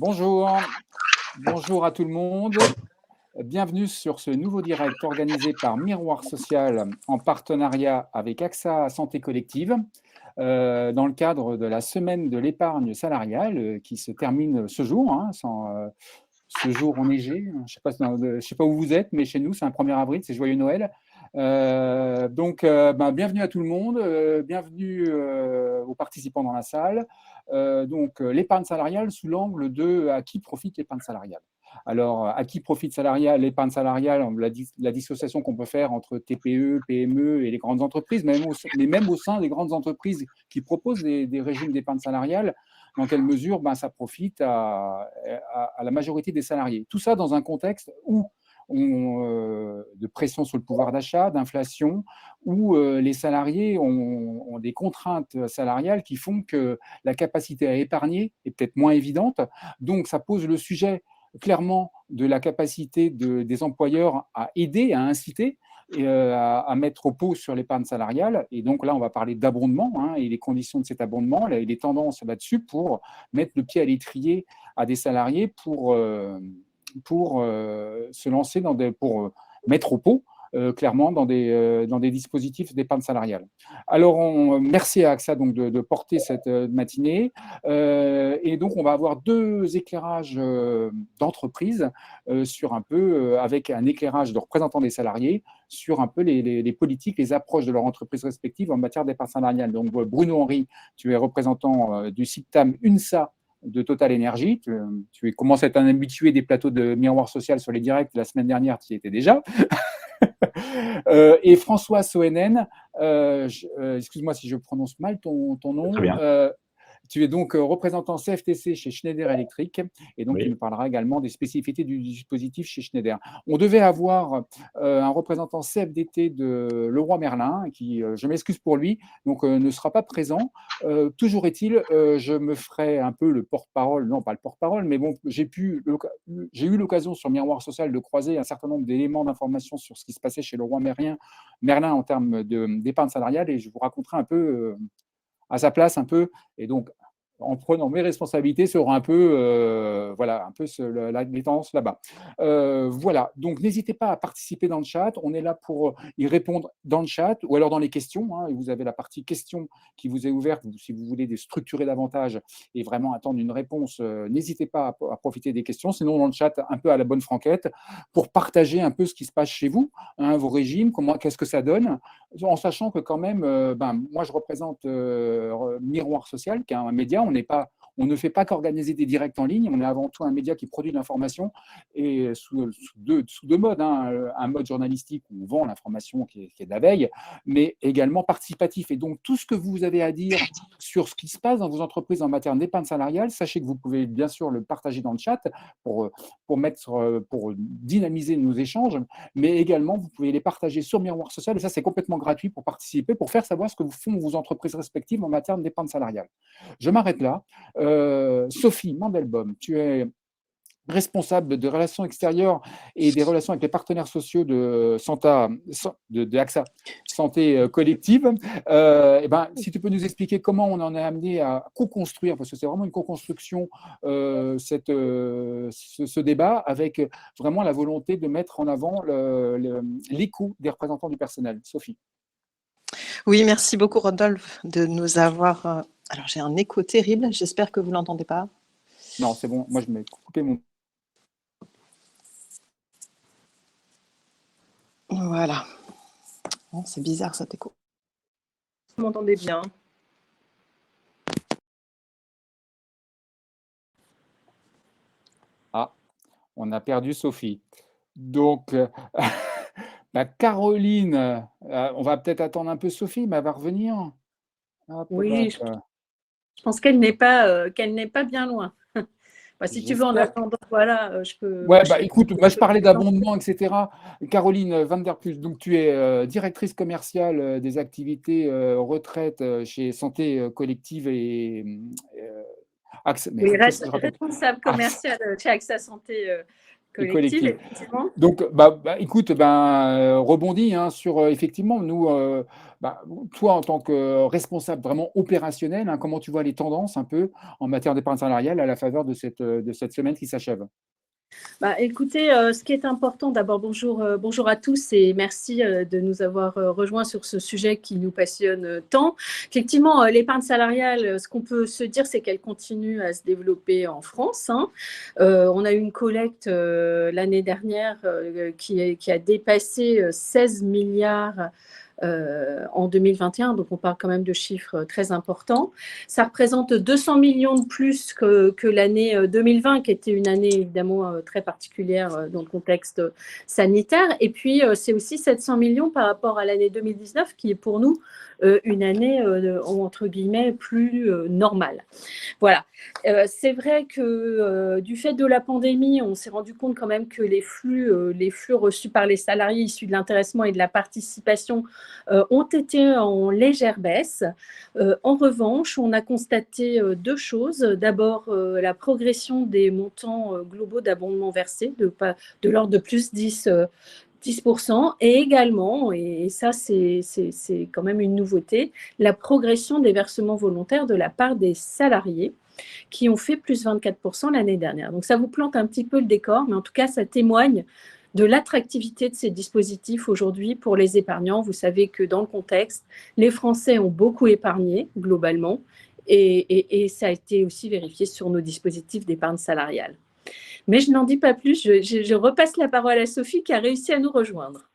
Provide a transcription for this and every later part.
Bonjour, bonjour à tout le monde. Bienvenue sur ce nouveau direct organisé par Miroir Social en partenariat avec AXA Santé Collective dans le cadre de la semaine de l'épargne salariale qui se termine ce jour, ce jour enneigé. Je sais pas où vous êtes, mais chez nous, c'est un 1er avril, c'est joyeux Noël. Bienvenue à tout le monde, bienvenue aux participants dans la salle. L'épargne salariale sous l'angle de à qui profite l'épargne salariale. Alors, à qui profite l'épargne salariale, la dissociation qu'on peut faire entre TPE, PME et les grandes entreprises, mais même au sein des grandes entreprises qui proposent des régimes d'épargne salariale, dans quelle mesure ça profite à la majorité des salariés. Tout ça dans un contexte où de pression sur le pouvoir d'achat, d'inflation, où les salariés ont des contraintes salariales qui font que la capacité à épargner est peut-être moins évidente. Donc, ça pose le sujet clairement de la capacité des employeurs à aider, à inciter, et à mettre au pot sur l'épargne salariale. Et donc là, on va parler d'abondement et les conditions de cet abondement et les tendances là-dessus pour mettre le pied à l'étrier à des salariés pour se lancer pour mettre au pot clairement dans des dispositifs d'épargne salariale. Alors, merci à AXA donc, de porter cette matinée. Et donc, on va avoir deux éclairages d'entreprise sur un peu, avec un éclairage de représentants des salariés, sur un peu les politiques, les approches de leur entreprise respective en matière d'épargne salariale. Donc, Bruno Henry, tu es représentant du CIPTAM UNSA de Total Energy. Tu commences à être un habitué des plateaux de Miroir Social sur les directs. La semaine dernière, tu y étais déjà. Et François Soenen, excuse-moi si je prononce mal ton nom. Très bien. Tu es donc représentant CFTC chez Schneider Electric et donc tu nous parleras également des spécificités du dispositif chez Schneider. On devait avoir un représentant CFDT de Leroy Merlin qui, je m'excuse pour lui, donc ne sera pas présent. Toujours est-il, je me ferai un peu le porte-parole, non pas le porte-parole, mais bon, j'ai eu l'occasion sur Miroir Social de croiser un certain nombre d'éléments d'information sur ce qui se passait chez Leroy Merlin en termes d'épargne salariale et je vous raconterai un peu à sa place un peu, et donc en prenant mes responsabilités sur un peu, les tendances là-bas. Voilà, donc n'hésitez pas à participer dans le chat, on est là pour y répondre dans le chat ou alors dans les questions. Vous avez la partie questions qui vous est ouverte, si vous voulez les structurer davantage et vraiment attendre une réponse, n'hésitez pas à profiter des questions, sinon dans le chat, un peu à la bonne franquette, pour partager un peu ce qui se passe chez vous, vos régimes, qu'est-ce que ça donne, en sachant que quand même, moi je représente Miroir Social, qui est un média, on ne fait pas qu'organiser des directs en ligne, on est avant tout un média qui produit de l'information et sous deux modes, un mode journalistique où on vend l'information qui est de la veille, mais également participatif. Et donc tout ce que vous avez à dire sur ce qui se passe dans vos entreprises en matière d'épargne salariale, sachez que vous pouvez bien sûr le partager dans le chat pour dynamiser nos échanges, mais également vous pouvez les partager sur Miroir Social, et ça c'est complètement gratuit pour participer, pour faire savoir ce que font vos entreprises respectives en matière d'épargne salariale. Je m'arrête là. Sophie Mandelbaum, tu es responsable des relations extérieures et des relations avec les partenaires sociaux de AXA Santé Collective. Si tu peux nous expliquer comment on en est amené à co-construire, parce que c'est vraiment une co-construction, ce débat, avec vraiment la volonté de mettre en avant l'écho des représentants du personnel. Sophie. Oui, merci beaucoup Rodolphe de nous avoir... Alors j'ai un écho terrible, j'espère que vous ne l'entendez pas. Non, c'est bon, moi je vais couper mon... Voilà. Bon, c'est bizarre cet écho. Vous m'entendez bien? Ah, on a perdu Sophie. Donc, Caroline, on va peut-être attendre un peu Sophie, mais elle va revenir. Oui, je pense qu'elle n'est pas bien loin. Si tu veux en attendant, voilà, je peux... Ouais, écoute, moi je parlais d'abondement, etc. Caroline Van Der Plus, donc tu es directrice commerciale des activités retraite chez Santé Collective et oui, responsable commerciale chez AXA Santé collective, effectivement. Donc, écoute, rebondis sur effectivement, nous, toi en tant que responsable vraiment opérationnel, comment tu vois les tendances un peu en matière d'épargne salariale à la faveur de cette semaine qui s'achève? Écoutez, ce qui est important, d'abord, bonjour à tous et merci de nous avoir rejoints sur ce sujet qui nous passionne tant. Effectivement, l'épargne salariale, ce qu'on peut se dire, c'est qu'elle continue à se développer en France. On a eu une collecte l'année dernière qui a dépassé 16 milliards en 2021, donc on parle quand même de chiffres très importants. Ça représente 200 millions de plus que l'année 2020, qui était une année évidemment très particulière dans le contexte sanitaire. Et puis, c'est aussi 700 millions par rapport à l'année 2019, qui est pour nous une année, entre guillemets, plus normale. Voilà. C'est vrai que du fait de la pandémie, on s'est rendu compte quand même que les flux reçus par les salariés issus de l'intéressement et de la participation ont été en légère baisse. En revanche, on a constaté deux choses. D'abord, la progression des montants globaux d'abondement versés de l'ordre de plus 10%, et également, et ça c'est quand même une nouveauté, la progression des versements volontaires de la part des salariés qui ont fait plus 24% l'année dernière. Donc ça vous plante un petit peu le décor, mais en tout cas ça témoigne de l'attractivité de ces dispositifs aujourd'hui pour les épargnants. Vous savez que dans le contexte, les Français ont beaucoup épargné globalement, et ça a été aussi vérifié sur nos dispositifs d'épargne salariale. Mais je n'en dis pas plus, je repasse la parole à Sophie qui a réussi à nous rejoindre.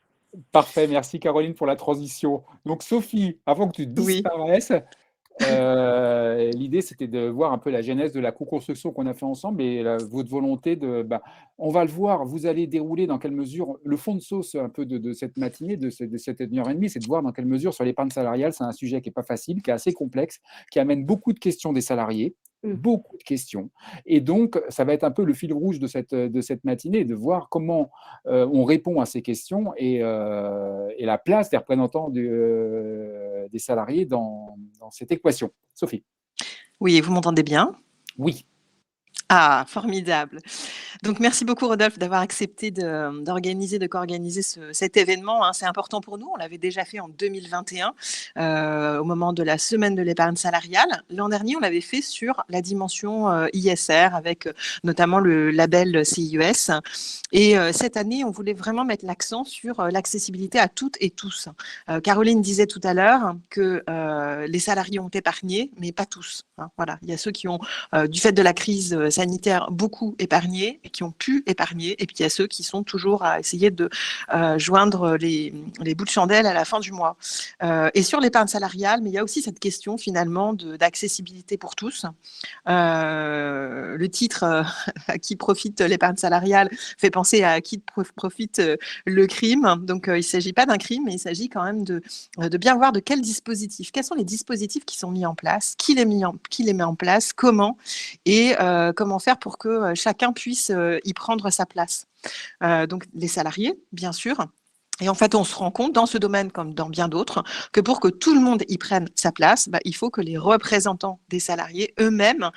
Parfait, merci Caroline pour la transition. Donc Sophie, avant que tu disparaisses, l'idée c'était de voir un peu la genèse de la co-construction qu'on a fait ensemble et votre volonté on va le voir, vous allez dérouler dans quelle mesure, le fond de sauce un peu de cette matinée, de cette 1h30, c'est de voir dans quelle mesure sur l'épargne salariale, c'est un sujet qui n'est pas facile, qui est assez complexe, qui amène beaucoup de questions des salariés. Beaucoup de questions. Et donc, ça va être un peu le fil rouge de cette matinée, de voir comment on répond à ces questions et la place des représentants des salariés dans cette équation. Sophie. Oui, vous m'entendez bien? Oui. Ah, formidable. Donc, merci beaucoup, Rodolphe, d'avoir accepté de co-organiser cet événement. C'est important pour nous. On l'avait déjà fait en 2021, au moment de la semaine de l'épargne salariale. L'an dernier, on l'avait fait sur la dimension ISR, avec notamment le label CIES. Et cette année, on voulait vraiment mettre l'accent sur l'accessibilité à toutes et tous. Caroline disait tout à l'heure que les salariés ont épargné, mais pas tous. Voilà. Il y a ceux qui ont, du fait de la crise sanitaire, beaucoup épargné et qui ont pu épargner, et puis il y a ceux qui sont toujours à essayer de joindre les bouts de chandelle à la fin du mois. Et sur l'épargne salariale, mais il y a aussi cette question finalement d'accessibilité pour tous. Le titre à qui profite l'épargne salariale fait penser à qui profite le crime. Donc il ne s'agit pas d'un crime, mais il s'agit quand même de bien voir de quels dispositifs, quels sont les dispositifs qui sont mis en place, qui les met en place, comment, et comment faire pour que chacun puisse y prendre sa place. Donc les salariés, bien sûr. Et en fait, on se rend compte dans ce domaine comme dans bien d'autres que pour que tout le monde y prenne sa place, il faut que les représentants des salariés eux-mêmes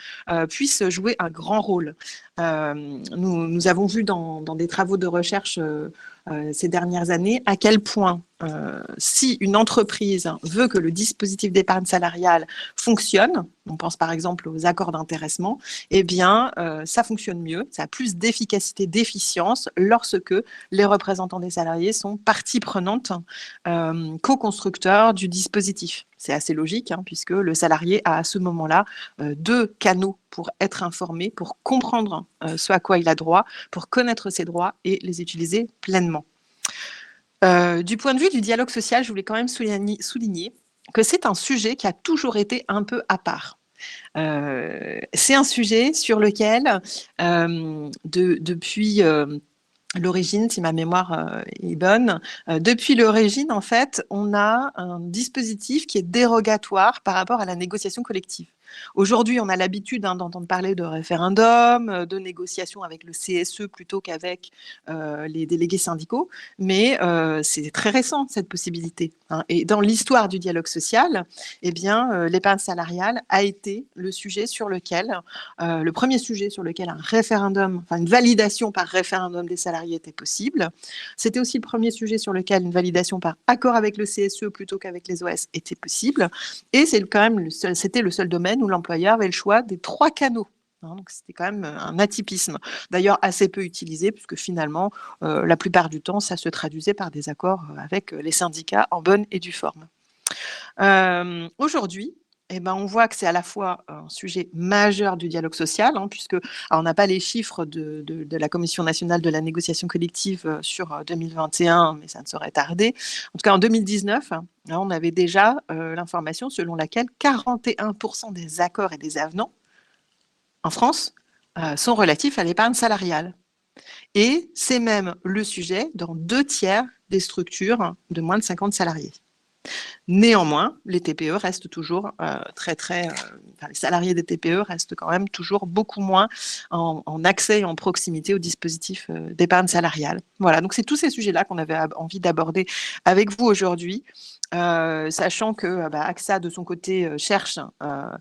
puissent jouer un grand rôle. Nous avons vu dans des travaux de recherche ces dernières années à quel point si une entreprise veut que le dispositif d'épargne salariale fonctionne, on pense par exemple aux accords d'intéressement, eh bien ça fonctionne mieux, ça a plus d'efficacité, d'efficience lorsque les représentants des salariés sont partie prenante, co-constructeurs du dispositif. C'est assez logique, puisque le salarié a à ce moment-là deux canaux pour être informé, pour comprendre ce à quoi il a droit, pour connaître ses droits et les utiliser pleinement. Du point de vue du dialogue social, je voulais quand même souligner que c'est un sujet qui a toujours été un peu à part. C'est un sujet sur lequel, depuis l'origine, si ma mémoire est bonne, depuis l'origine, en fait, on a un dispositif qui est dérogatoire par rapport à la négociation collective. Aujourd'hui, on a l'habitude d'entendre parler de référendum, de négociations avec le CSE plutôt qu'avec les délégués syndicaux, mais c'est très récent cette possibilité, hein. Et dans l'histoire du dialogue social, eh bien, l'épargne salariale a été le sujet sur lequel, le premier sujet sur lequel un référendum, enfin une validation par référendum des salariés était possible. C'était aussi le premier sujet sur lequel une validation par accord avec le CSE plutôt qu'avec les OS était possible. Et c'est quand même c'était le seul domaine où l'employeur avait le choix des 3 canaux. Donc c'était quand même un atypisme, d'ailleurs assez peu utilisé, puisque finalement, la plupart du temps, ça se traduisait par des accords avec les syndicats en bonne et due forme. Aujourd'hui, eh ben, on voit que c'est à la fois un sujet majeur du dialogue social, hein, puisque on n'a pas les chiffres de la Commission nationale de la négociation collective sur 2021, mais ça ne saurait tarder. En tout cas, en 2019, hein, on avait déjà l'information selon laquelle 41% des accords et des avenants en France sont relatifs à l'épargne salariale. Et c'est même le sujet dans 2/3 des structures de moins de 50 salariés. Néanmoins, les TPE restent toujours les salariés des TPE restent quand même toujours beaucoup moins en accès et en proximité au dispositif d'épargne salariale. Voilà, donc c'est tous ces sujets-là qu'on avait envie d'aborder avec vous aujourd'hui. Sachant que AXA, de son côté, cherche à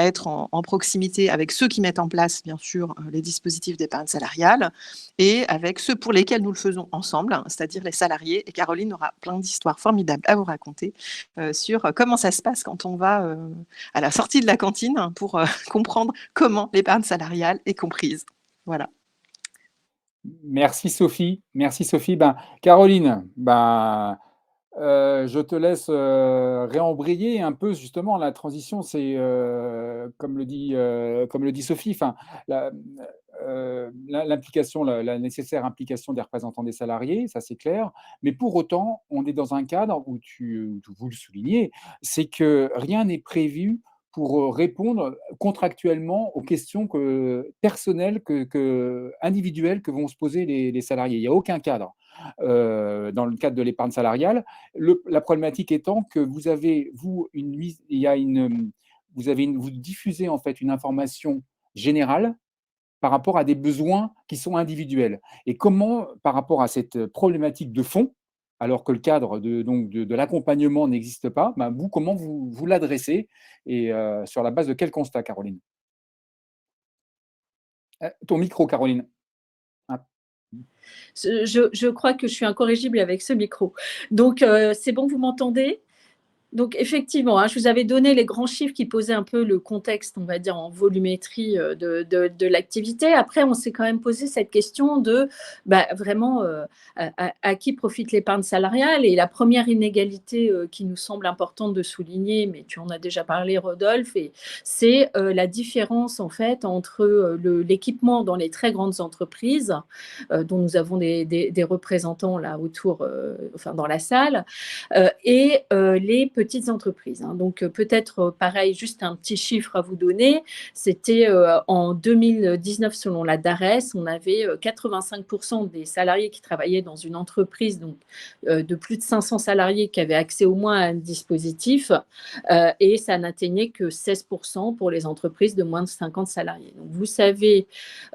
être en proximité avec ceux qui mettent en place, bien sûr, les dispositifs d'épargne salariale et avec ceux pour lesquels nous le faisons ensemble, c'est-à-dire les salariés. Et Caroline aura plein d'histoires formidables à vous raconter sur comment ça se passe quand on va à la sortie de la cantine pour comprendre comment l'épargne salariale est comprise. Voilà. Merci Sophie. Merci Sophie. Caroline, je te laisse réembrayer un peu justement la transition. C'est comme le dit Sophie. L'implication, la nécessaire implication des représentants des salariés, ça c'est clair. Mais pour autant, on est dans un cadre où vous le soulignez, c'est que rien n'est prévu pour répondre contractuellement aux questions personnelles, individuelles que vont se poser les salariés. Il n'y a aucun cadre. Dans le cadre de l'épargne salariale, la problématique étant que vous diffusez en fait une information générale par rapport à des besoins qui sont individuels. Et comment, par rapport à cette problématique de fond, alors que le cadre de l'accompagnement n'existe pas, comment vous l'adressez et sur la base de quel constat, Caroline? Ton micro, Caroline. Ah. Je crois que je suis incorrigible avec ce micro. Donc, c'est bon, vous m'entendez? Donc, effectivement, je vous avais donné les grands chiffres qui posaient un peu le contexte, on va dire, en volumétrie de l'activité. Après, on s'est quand même posé cette question de vraiment à qui profite l'épargne salariale. Et la première inégalité qui nous semble importante de souligner, mais tu en as déjà parlé, Rodolphe, c'est la différence en fait entre l'équipement dans les très grandes entreprises, dont nous avons des représentants là autour, dans la salle, et les petites entreprises. Donc, peut-être, pareil, juste un petit chiffre à vous donner. C'était en 2019, selon la DARES, on avait 85% des salariés qui travaillaient dans une entreprise donc, de plus de 500 salariés qui avaient accès au moins à un dispositif et ça n'atteignait que 16% pour les entreprises de moins de 50 salariés. Donc, vous savez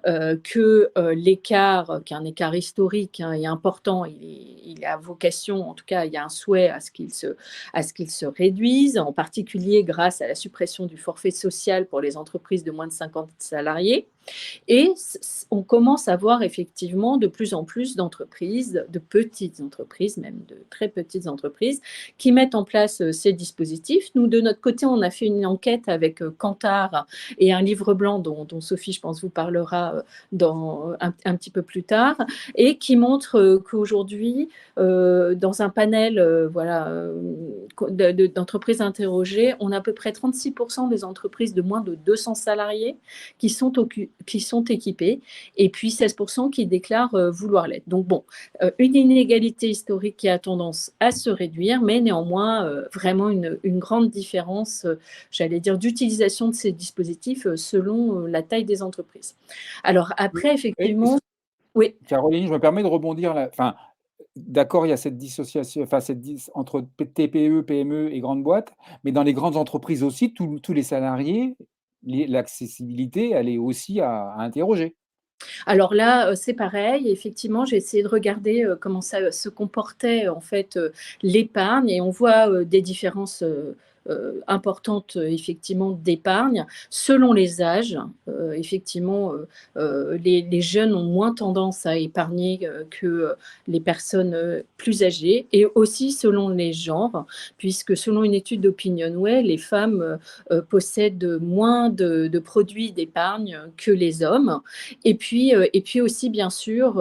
que l'écart, qui est un écart historique et important, il a vocation, en tout cas, il y a un souhait à ce qu'il se réduise, en particulier grâce à la suppression du forfait social pour les entreprises de moins de 50 salariés. Et on commence à voir effectivement de plus en plus d'entreprises, de petites entreprises, même de très petites entreprises, qui mettent en place ces dispositifs. Nous, de notre côté, on a fait une enquête avec Kantar et un livre blanc dont Sophie, je pense, vous parlera un petit peu plus tard, et qui montre qu'aujourd'hui, dans un panel d'entreprises interrogées, on a à peu près 36% des entreprises de moins de 200 salariés qui sont équipées, et puis 16% qui déclarent vouloir l'être. Donc bon, une inégalité historique qui a tendance à se réduire, mais néanmoins vraiment une grande différence, j'allais dire, d'utilisation de ces dispositifs selon la taille des entreprises. Alors après, effectivement... Oui. Caroline, je me permets de rebondir là. D'accord, il y a cette dissociation, entre TPE, PME et grandes boîtes, mais dans les grandes entreprises aussi, tous les salariés l'accessibilité, elle est aussi à interroger. Alors là, c'est pareil. Effectivement, j'ai essayé de regarder, comment ça se comportait, en fait, l'épargne et on voit, des différences, importantes, effectivement, d'épargne selon les âges. Effectivement, les jeunes ont moins tendance à épargner, que, les personnes, plus âgées et aussi selon les genres, puisque selon une étude d'Opinionway, les femmes, possèdent moins de produits d'épargne que les hommes. Et puis aussi, bien sûr,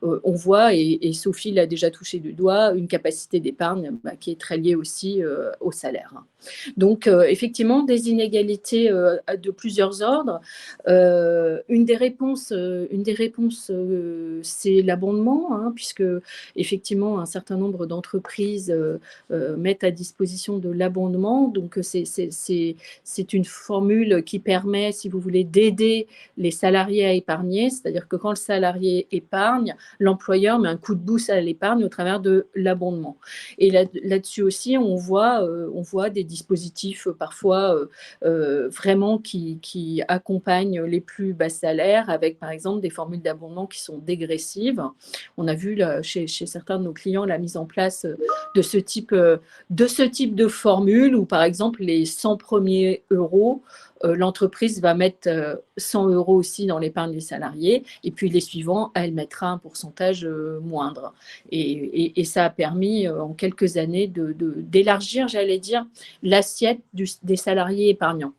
on voit, et Sophie l'a déjà touché du doigt, une capacité d'épargne qui est très liée aussi au salaire. Donc, effectivement, des inégalités de plusieurs ordres. Une des réponses c'est l'abondement, hein, puisque effectivement, un certain nombre d'entreprises mettent à disposition de l'abondement. Donc, c'est une formule qui permet, si vous voulez, d'aider les salariés à épargner, c'est-à-dire que quand le salarié épargne, l'employeur met un coup de boost à l'épargne au travers de l'abondement. Et là-dessus aussi, on voit des dispositifs parfois vraiment qui accompagnent les plus bas salaires avec, par exemple, des formules d'abondement qui sont dégressives. On a vu là, chez certains de nos clients la mise en place de ce type de formule où, par exemple, les 100 premiers euros, l'entreprise va mettre 100 euros aussi dans l'épargne des salariés et puis les suivants, elle mettra un pourcentage moindre. Et ça a permis en quelques années d'élargir, j'allais dire, l'assiette des salariés épargnants.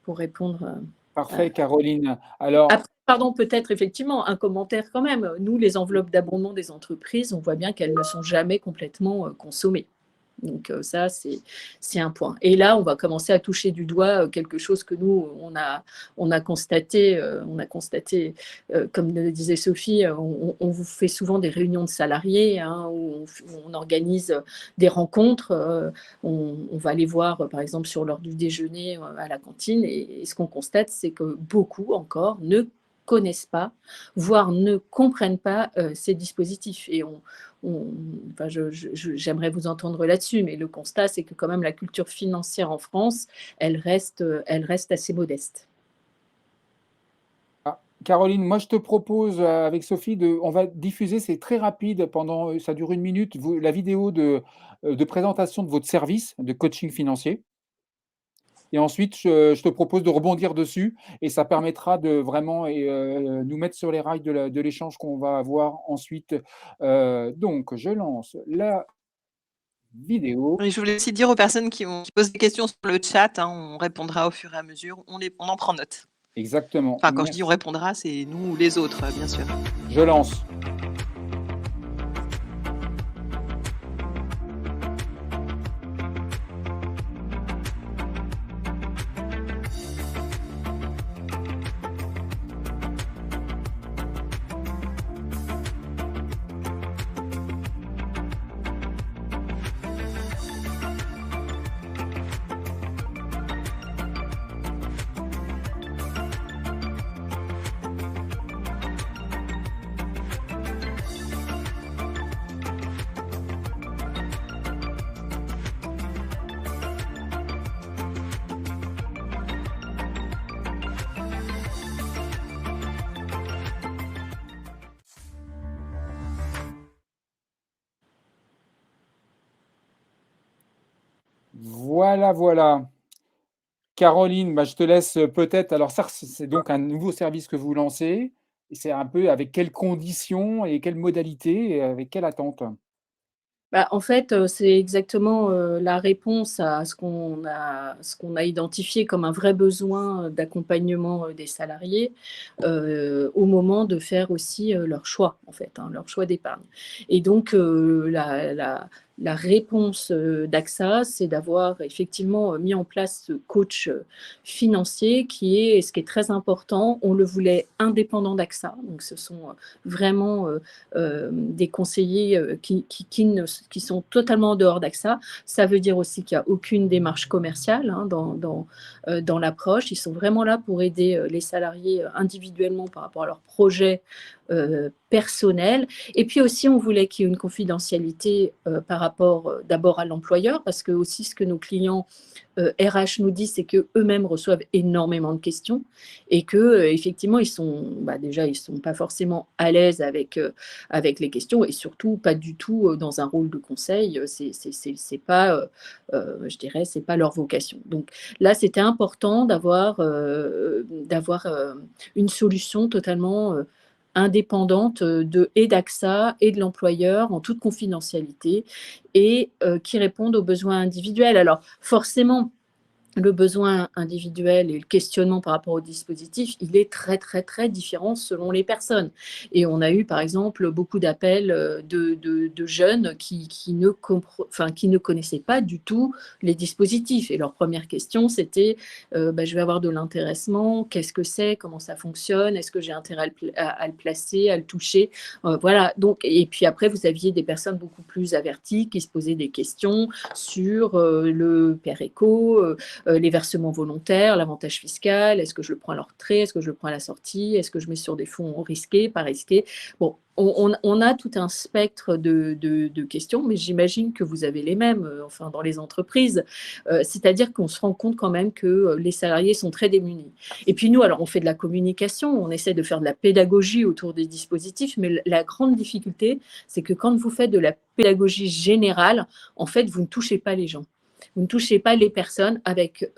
Pour répondre. Parfait, Caroline. Alors, Après, pardon, peut-être effectivement un commentaire quand même. Nous, les enveloppes d'abondement des entreprises, on voit bien qu'elles ne sont jamais complètement consommées. Donc ça, c'est un point. Et là, on va commencer à toucher du doigt quelque chose que nous, on a constaté, comme le disait Sophie, on vous fait souvent des réunions de salariés hein, où on organise des rencontres. On va aller voir, par exemple, sur l'heure du déjeuner à la cantine. Et ce qu'on constate, c'est que beaucoup encore ne connaissent pas, voire ne comprennent pas ces dispositifs. Et enfin, j'aimerais vous entendre là-dessus, mais le constat, c'est que quand même la culture financière en France, elle reste assez modeste. Caroline, moi je te propose avec Sophie, on va diffuser, c'est très rapide, ça dure 1 minute, la vidéo de présentation de votre service de coaching financier. Et ensuite, je te propose de rebondir dessus et ça permettra de vraiment nous mettre sur les rails de l'échange qu'on va avoir ensuite. Donc, je lance la vidéo. Et je voulais aussi dire aux personnes qui posent des questions sur le chat, hein, on répondra au fur et à mesure, on en prend note. Exactement. Enfin, quand je dis on répondra, c'est nous ou les autres, bien sûr. Je lance. Voilà. Caroline, je te laisse peut-être. Alors ça, c'est donc un nouveau service que vous lancez. Et c'est un peu avec quelles conditions et quelles modalités et avec quelle attente? En fait, c'est exactement la réponse à ce qu'on a identifié comme un vrai besoin d'accompagnement des salariés au moment de faire aussi leur choix, en fait, hein, leur choix d'épargne. Et donc, la réponse d'AXA, c'est d'avoir effectivement mis en place ce coach financier ce qui est très important, on le voulait indépendant d'AXA. Donc, ce sont vraiment des conseillers qui sont totalement en dehors d'AXA. Ça veut dire aussi qu'il n'y a aucune démarche commerciale hein, dans l'approche. Ils sont vraiment là pour aider les salariés individuellement par rapport à leurs projets personnel. Et puis aussi, on voulait qu'il y ait une confidentialité par rapport d'abord à l'employeur, parce que aussi ce que nos clients RH nous disent, c'est qu'eux-mêmes reçoivent énormément de questions et que effectivement, ils sont déjà, ils sont pas forcément à l'aise avec les questions et surtout pas du tout dans un rôle de conseil. C'est pas, je dirais, c'est pas leur vocation. Donc là, c'était important d'avoir une solution totalement indépendante et d'AXA et de l'employeur en toute confidentialité et qui répondent aux besoins individuels. Alors forcément, le besoin individuel et le questionnement par rapport au dispositif, il est très, très, très différent selon les personnes. Et on a eu, par exemple, beaucoup d'appels de jeunes qui ne connaissaient pas du tout les dispositifs. Et leur première question, c'était je vais avoir de l'intéressement, qu'est-ce que c'est, comment ça fonctionne, est-ce que j'ai intérêt à le placer, à le toucher voilà. Donc, et puis après, vous aviez des personnes beaucoup plus averties qui se posaient des questions sur le père éco, les versements volontaires, l'avantage fiscal, est-ce que je le prends à la rentrée, est-ce que je le prends à la sortie, est-ce que je mets sur des fonds risqués, pas risqués. Bon, on a tout un spectre de questions, mais j'imagine que vous avez les mêmes dans les entreprises. C'est-à-dire qu'on se rend compte quand même que les salariés sont très démunis. Et puis nous, alors on fait de la communication, on essaie de faire de la pédagogie autour des dispositifs, mais la grande difficulté, c'est que quand vous faites de la pédagogie générale, en fait, vous ne touchez pas les gens. Vous ne touchez pas les personnes avec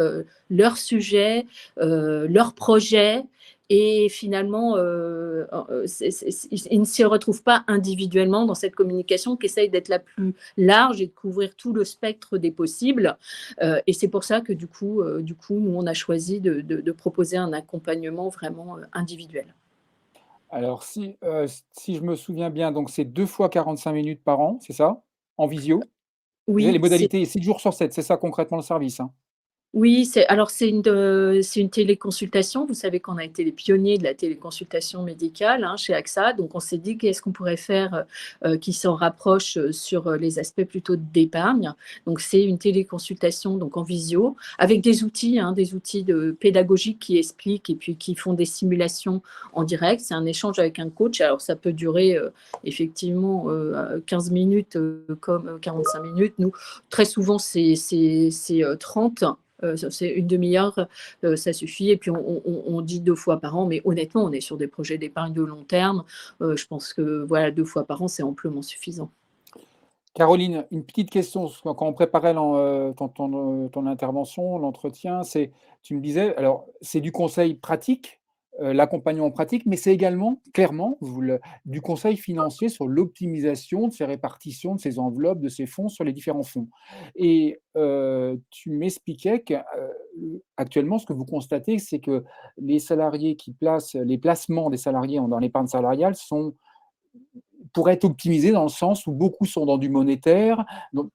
leur sujet, leur projet, et finalement, ils ne se retrouvent pas individuellement dans cette communication qui essaye d'être la plus large et de couvrir tout le spectre des possibles. Et c'est pour ça que du coup, nous, on a choisi de proposer un accompagnement vraiment individuel. Alors, si je me souviens bien, donc c'est 2 fois 45 minutes par an, c'est ça? En visio? Les Oui, modalités, 7 jours sur 7, c'est ça concrètement le service, hein? Oui, c'est une téléconsultation. Vous savez qu'on a été les pionniers de la téléconsultation médicale chez AXA. Donc, on s'est dit qu'est-ce qu'on pourrait faire qui s'en rapproche sur les aspects plutôt d'épargne. Donc, c'est une téléconsultation donc en visio avec des outils pédagogiques qui expliquent et puis qui font des simulations en direct. C'est un échange avec un coach. Alors, ça peut durer effectivement 15 minutes comme 45 minutes. Nous, très souvent, c'est 30. C'est une demi-heure, ça suffit. Et puis, on dit 2 fois par an, mais honnêtement, on est sur des projets d'épargne de long terme. Je pense que 2 fois par an, c'est amplement suffisant. Caroline, une petite question, parce que quand on préparait ton intervention, l'entretien, tu me disais, alors c'est du conseil pratique, l'accompagnement pratique, mais c'est également, clairement, du conseil financier sur l'optimisation de ces répartitions, de ces enveloppes, de ces fonds sur les différents fonds. Et tu m'expliquais qu'actuellement, ce que vous constatez, c'est que les salariés les placements des salariés dans l'épargne salariale pourrait être optimisé dans le sens où beaucoup sont dans du monétaire, donc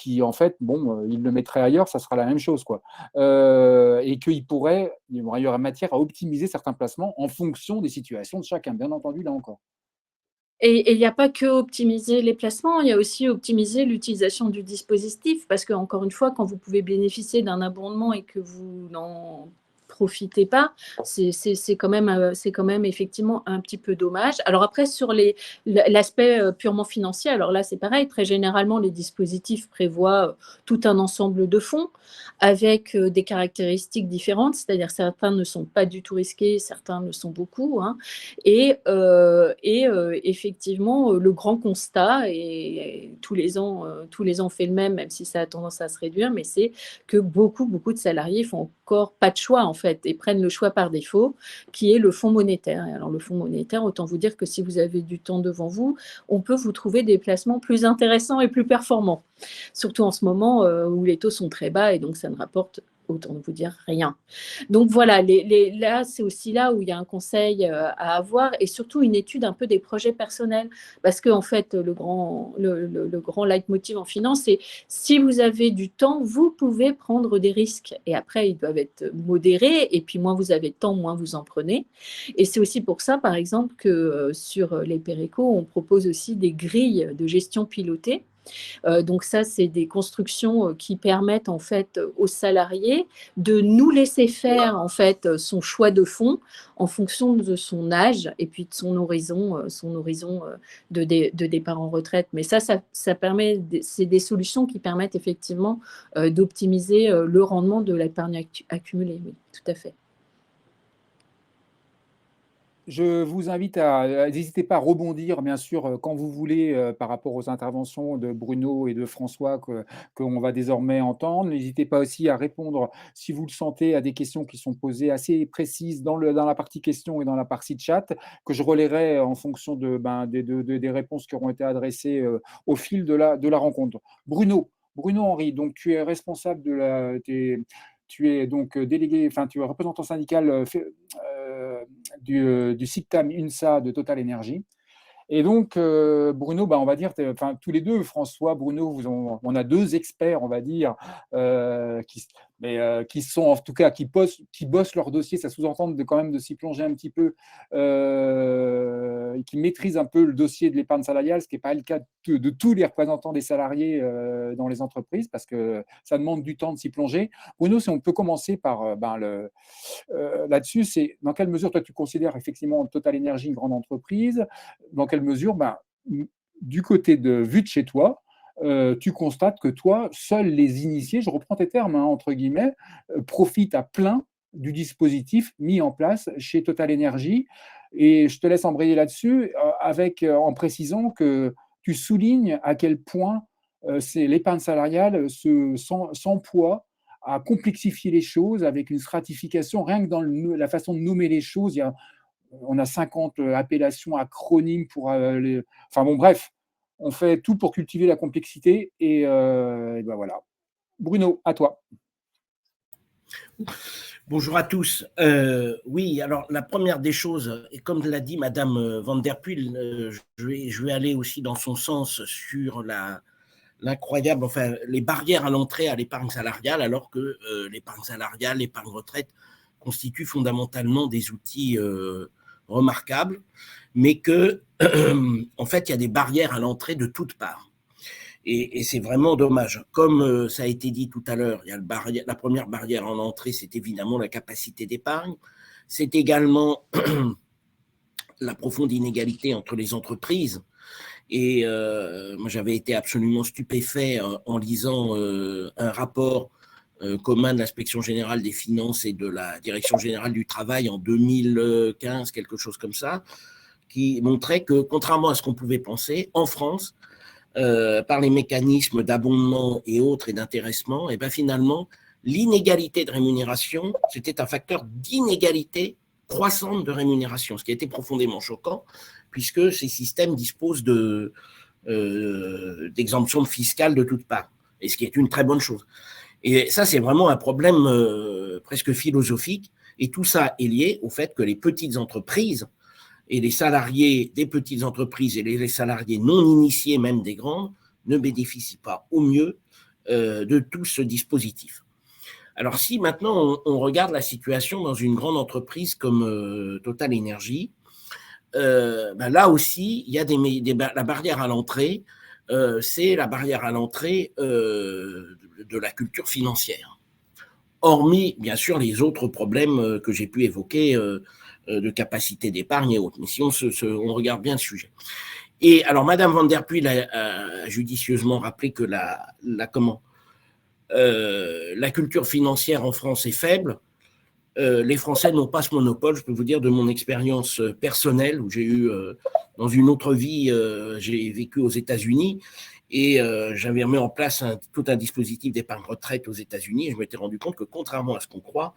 ils le mettraient ailleurs, ça sera la même chose, quoi. Et il y aurait matière à optimiser certains placements en fonction des situations de chacun, bien entendu, là encore. Et il n'y a pas que optimiser les placements, il y a aussi optimiser l'utilisation du dispositif, parce qu'encore une fois, quand vous pouvez bénéficier d'un abondement et que vous n'en profitez pas, c'est quand même effectivement un petit peu dommage. Alors après, sur l'aspect purement financier, alors là, c'est pareil. Très généralement, les dispositifs prévoient tout un ensemble de fonds avec des caractéristiques différentes, c'est-à-dire certains ne sont pas du tout risqués, certains le sont beaucoup. Et effectivement, le grand constat, et tous les ans, on fait le même si ça a tendance à se réduire, mais c'est que beaucoup de salariés font encore pas de choix, en fait, et prennent le choix par défaut, qui est le fonds monétaire. Et alors, le fonds monétaire, autant vous dire que si vous avez du temps devant vous, on peut vous trouver des placements plus intéressants et plus performants. Surtout en ce moment où les taux sont très bas et donc ça ne rapporte, autant vous dire, rien. Donc voilà, là, c'est aussi là où il y a un conseil à avoir et surtout une étude un peu des projets personnels. Parce qu'en fait, le grand leitmotiv en finance, c'est si vous avez du temps, vous pouvez prendre des risques. Et après, ils doivent être modérés. Et puis, moins vous avez de temps, moins vous en prenez. Et c'est aussi pour ça, par exemple, que sur les Péréco, on propose aussi des grilles de gestion pilotée Donc ça, c'est des constructions qui permettent en fait aux salariés de nous laisser faire en fait son choix de fonds en fonction de son âge et puis de son horizon de départ en retraite. Mais ça permet, c'est des solutions qui permettent effectivement d'optimiser le rendement de l'épargne accumulée. Oui, tout à fait. Je vous invite à n'hésitez pas à rebondir, bien sûr, quand vous voulez, par rapport aux interventions de Bruno et de François qu'on va désormais entendre. N'hésitez pas aussi à répondre, si vous le sentez, à des questions qui sont posées assez précises dans la partie questions et dans la partie chat, que je relayerai en fonction des réponses qui auront été adressées au fil de la rencontre. Bruno Henry, donc tu es responsable tu es donc délégué, enfin tu es représentant syndical du SICTAM UNSA de Total Energy. Et donc, Bruno, on va dire, enfin, tous les deux, François, Bruno, on a deux experts, on va dire, qui sont, en tout cas, qui bossent leur dossier. Ça sous-entend quand même de s'y plonger un petit peu, qui maîtrisent un peu le dossier de l'épargne salariale, ce qui n'est pas le cas de tous les représentants des salariés dans les entreprises, parce que ça demande du temps de s'y plonger. Bruno, si on peut commencer par là-dessus, c'est dans quelle mesure toi tu considères effectivement Total Energy une grande entreprise, dans quelle mesure, du côté vu de chez toi, tu constates que toi, seuls les initiés, je reprends tes termes, entre guillemets, profitent à plein du dispositif mis en place chez Total Energy. Et je te laisse embrayer là-dessus en précisant que tu soulignes à quel point l'épargne salariale s'emploie à complexifier les choses avec une stratification, rien que dans la façon de nommer les choses. On a 50 appellations, acronymes pour Enfin bon, bref, on fait tout pour cultiver la complexité et voilà. Bruno, à toi. Bonjour à tous. Oui, alors la première des choses, et comme l'a dit Madame Van Der Puel, je vais aller aussi dans son sens sur l'incroyable, enfin les barrières à l'entrée à l'épargne salariale, alors que l'épargne salariale, l'épargne retraite constituent fondamentalement des outils remarquables, mais que en fait il y a des barrières à l'entrée de toutes parts. Et c'est vraiment dommage. Comme ça a été dit tout à l'heure, il y a la première barrière en entrée, c'est évidemment la capacité d'épargne. C'est également la profonde inégalité entre les entreprises. Et moi, j'avais été absolument stupéfait en lisant un rapport commun de l'Inspection générale des finances et de la Direction générale du travail en 2015, quelque chose comme ça, qui montrait que, contrairement à ce qu'on pouvait penser, en France, par les mécanismes d'abondement et autres et d'intéressement, et finalement, l'inégalité de rémunération, c'était un facteur d'inégalité croissante de rémunération, ce qui a été profondément choquant, puisque ces systèmes disposent d'exemptions fiscales de toutes parts, et ce qui est une très bonne chose. Et ça, c'est vraiment un problème presque philosophique, et tout ça est lié au fait que les petites entreprises et les salariés des petites entreprises et les salariés non initiés, même des grandes, ne bénéficient pas au mieux de tout ce dispositif. Alors si maintenant on regarde la situation dans une grande entreprise comme Total Energy, là aussi, il y a la barrière à l'entrée, c'est la barrière à l'entrée de la culture financière. Hormis, bien sûr, les autres problèmes que j'ai pu évoquer de capacité d'épargne et autres. Mais si on regarde bien le sujet. Et alors, Madame Van Der Puel a judicieusement rappelé que la culture financière en France est faible. Les Français n'ont pas ce monopole, je peux vous dire de mon expérience personnelle, où j'ai eu, dans une autre vie, j'ai vécu aux États-Unis, et j'avais mis en place tout un dispositif d'épargne retraite aux États-Unis, et je m'étais rendu compte que, contrairement à ce qu'on croit,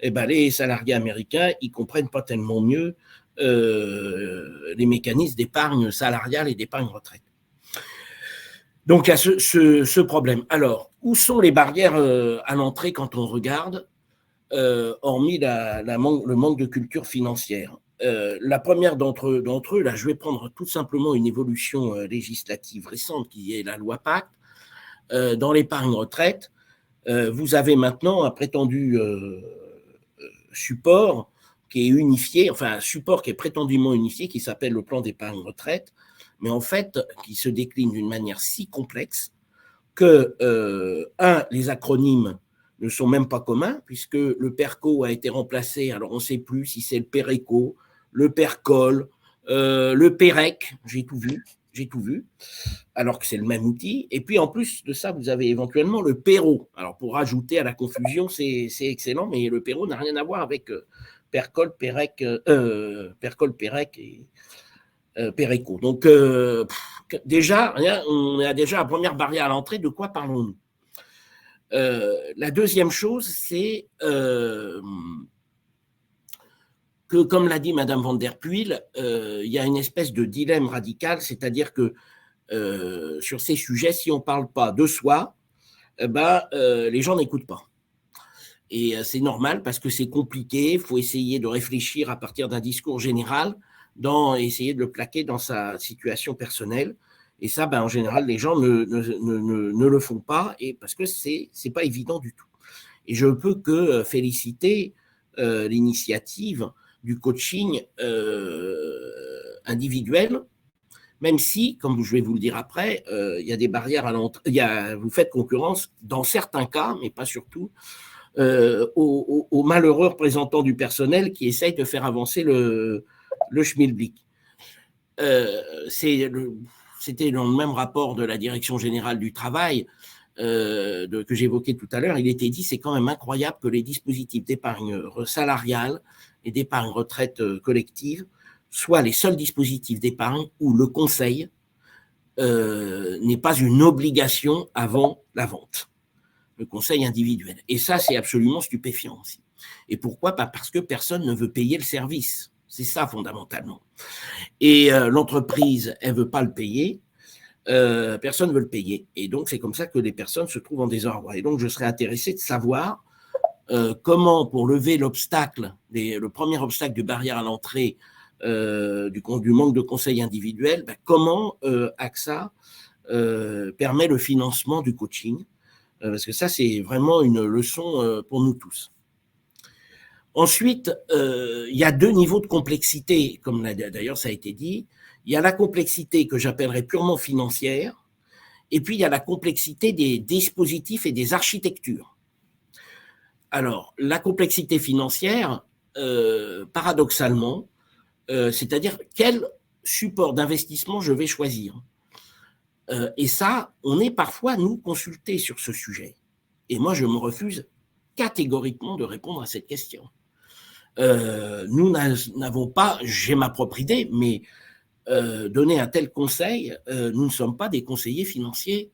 les salariés américains, ils comprennent pas tellement mieux les mécanismes d'épargne salariale et d'épargne retraite. Donc, il y a ce problème. Alors, où sont les barrières à l'entrée quand on regarde, hormis le manque de culture financière? La première d'entre eux, là, je vais prendre tout simplement une évolution législative récente qui est la loi Pacte. Dans l'épargne retraite, vous avez maintenant un prétendu support qui est unifié, enfin un support qui est prétendument unifié, qui s'appelle le plan d'épargne retraite, mais en fait, qui se décline d'une manière si complexe que, les acronymes ne sont même pas communs, puisque le PERCO a été remplacé, alors on ne sait plus si c'est le PERECO, le PERCOL, le PEREC, j'ai tout vu, alors que c'est le même outil. Et puis en plus de ça, vous avez éventuellement le PERO. Alors pour rajouter à la confusion, c'est excellent, mais le PERO n'a rien à voir avec PERCOL, PEREC, et PERECO. Donc déjà, on a déjà la première barrière à l'entrée. De quoi parlons-nous? La deuxième chose, c'est que, comme l'a dit Madame Van Der Puel, il y a une espèce de dilemme radical, c'est-à-dire que sur ces sujets, si on ne parle pas de soi, les gens n'écoutent pas. Et c'est normal parce que c'est compliqué, il faut essayer de réfléchir à partir d'un discours général, essayer de le plaquer dans sa situation personnelle. Et ça, en général, les gens ne le font pas, et parce que c'est pas évident du tout. Et je ne peux que féliciter l'initiative du coaching individuel, même si, comme je vais vous le dire après, il y a des barrières à l'entrée. Vous faites concurrence dans certains cas, mais pas surtout, aux malheureux représentants du personnel qui essayent de faire avancer le schmilblick. C'était dans le même rapport de la Direction générale du travail que j'évoquais tout à l'heure. Il était dit, c'est quand même incroyable que les dispositifs d'épargne salariale et d'épargne retraite collective soient les seuls dispositifs d'épargne où le conseil n'est pas une obligation avant la vente, le conseil individuel. Et ça, c'est absolument stupéfiant aussi. Et pourquoi? Parce que personne ne veut payer le service. C'est ça, fondamentalement. Et l'entreprise, elle ne veut pas le payer. Personne ne veut le payer. Et donc, c'est comme ça que les personnes se trouvent en désordre. Et donc, je serais intéressé de savoir comment, pour lever l'obstacle, le premier obstacle de barrière à l'entrée du manque de conseil individuel, comment AXA permet le financement du coaching. Parce que ça, c'est vraiment une leçon pour nous tous. Ensuite, il y a deux niveaux de complexité, comme d'ailleurs ça a été dit. Il y a la complexité que j'appellerais purement financière, et puis il y a la complexité des dispositifs et des architectures. Alors, la complexité financière, paradoxalement, c'est-à-dire quel support d'investissement je vais choisir. Et ça, on est parfois, nous, consultés sur ce sujet. Et moi, je me refuse catégoriquement de répondre à cette question. Nous n'avons pas, j'ai ma propre idée, mais donner un tel conseil, nous ne sommes pas des conseillers financiers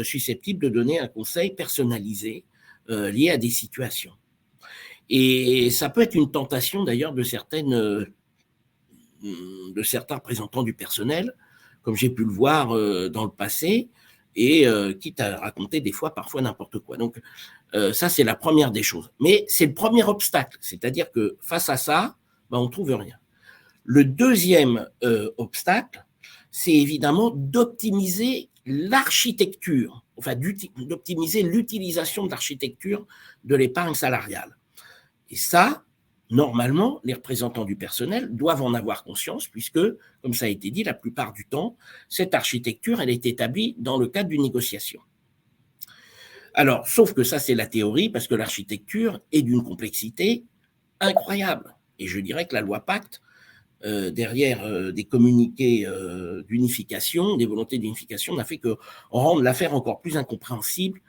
susceptibles de donner un conseil personnalisé lié à des situations. Et ça peut être une tentation d'ailleurs de certains représentants du personnel, comme j'ai pu le voir dans le passé, et quitte à raconter des fois parfois n'importe quoi. Donc ça, c'est la première des choses. Mais c'est le premier obstacle, c'est-à-dire que face à ça, on ne trouve rien. Le deuxième obstacle, c'est évidemment d'optimiser l'architecture, enfin d'optimiser l'utilisation de l'architecture de l'épargne salariale. Et ça, normalement, les représentants du personnel doivent en avoir conscience puisque, comme ça a été dit, la plupart du temps, cette architecture, elle est établie dans le cadre d'une négociation. Alors, sauf que ça, c'est la théorie, parce que l'architecture est d'une complexité incroyable. Et je dirais que la loi Pacte, derrière des communiqués d'unification, des volontés d'unification, n'a fait que rendre l'affaire encore plus incompréhensible,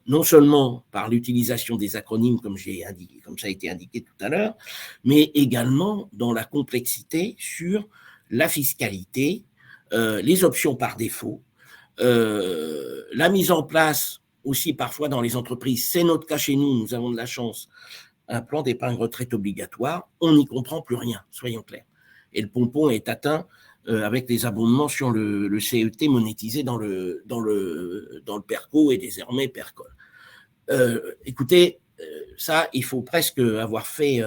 non seulement par l'utilisation des acronymes, comme ça a été indiqué tout à l'heure, mais également dans la complexité sur la fiscalité, les options par défaut, la mise en place aussi parfois dans les entreprises, c'est notre cas chez nous, nous avons de la chance, un plan d'épargne retraite obligatoire, on n'y comprend plus rien, soyons clairs. Et le pompon est atteint avec les abondements sur le CET monétisé dans le PERCO et désormais PERCOL. Écoutez, ça, il faut presque avoir fait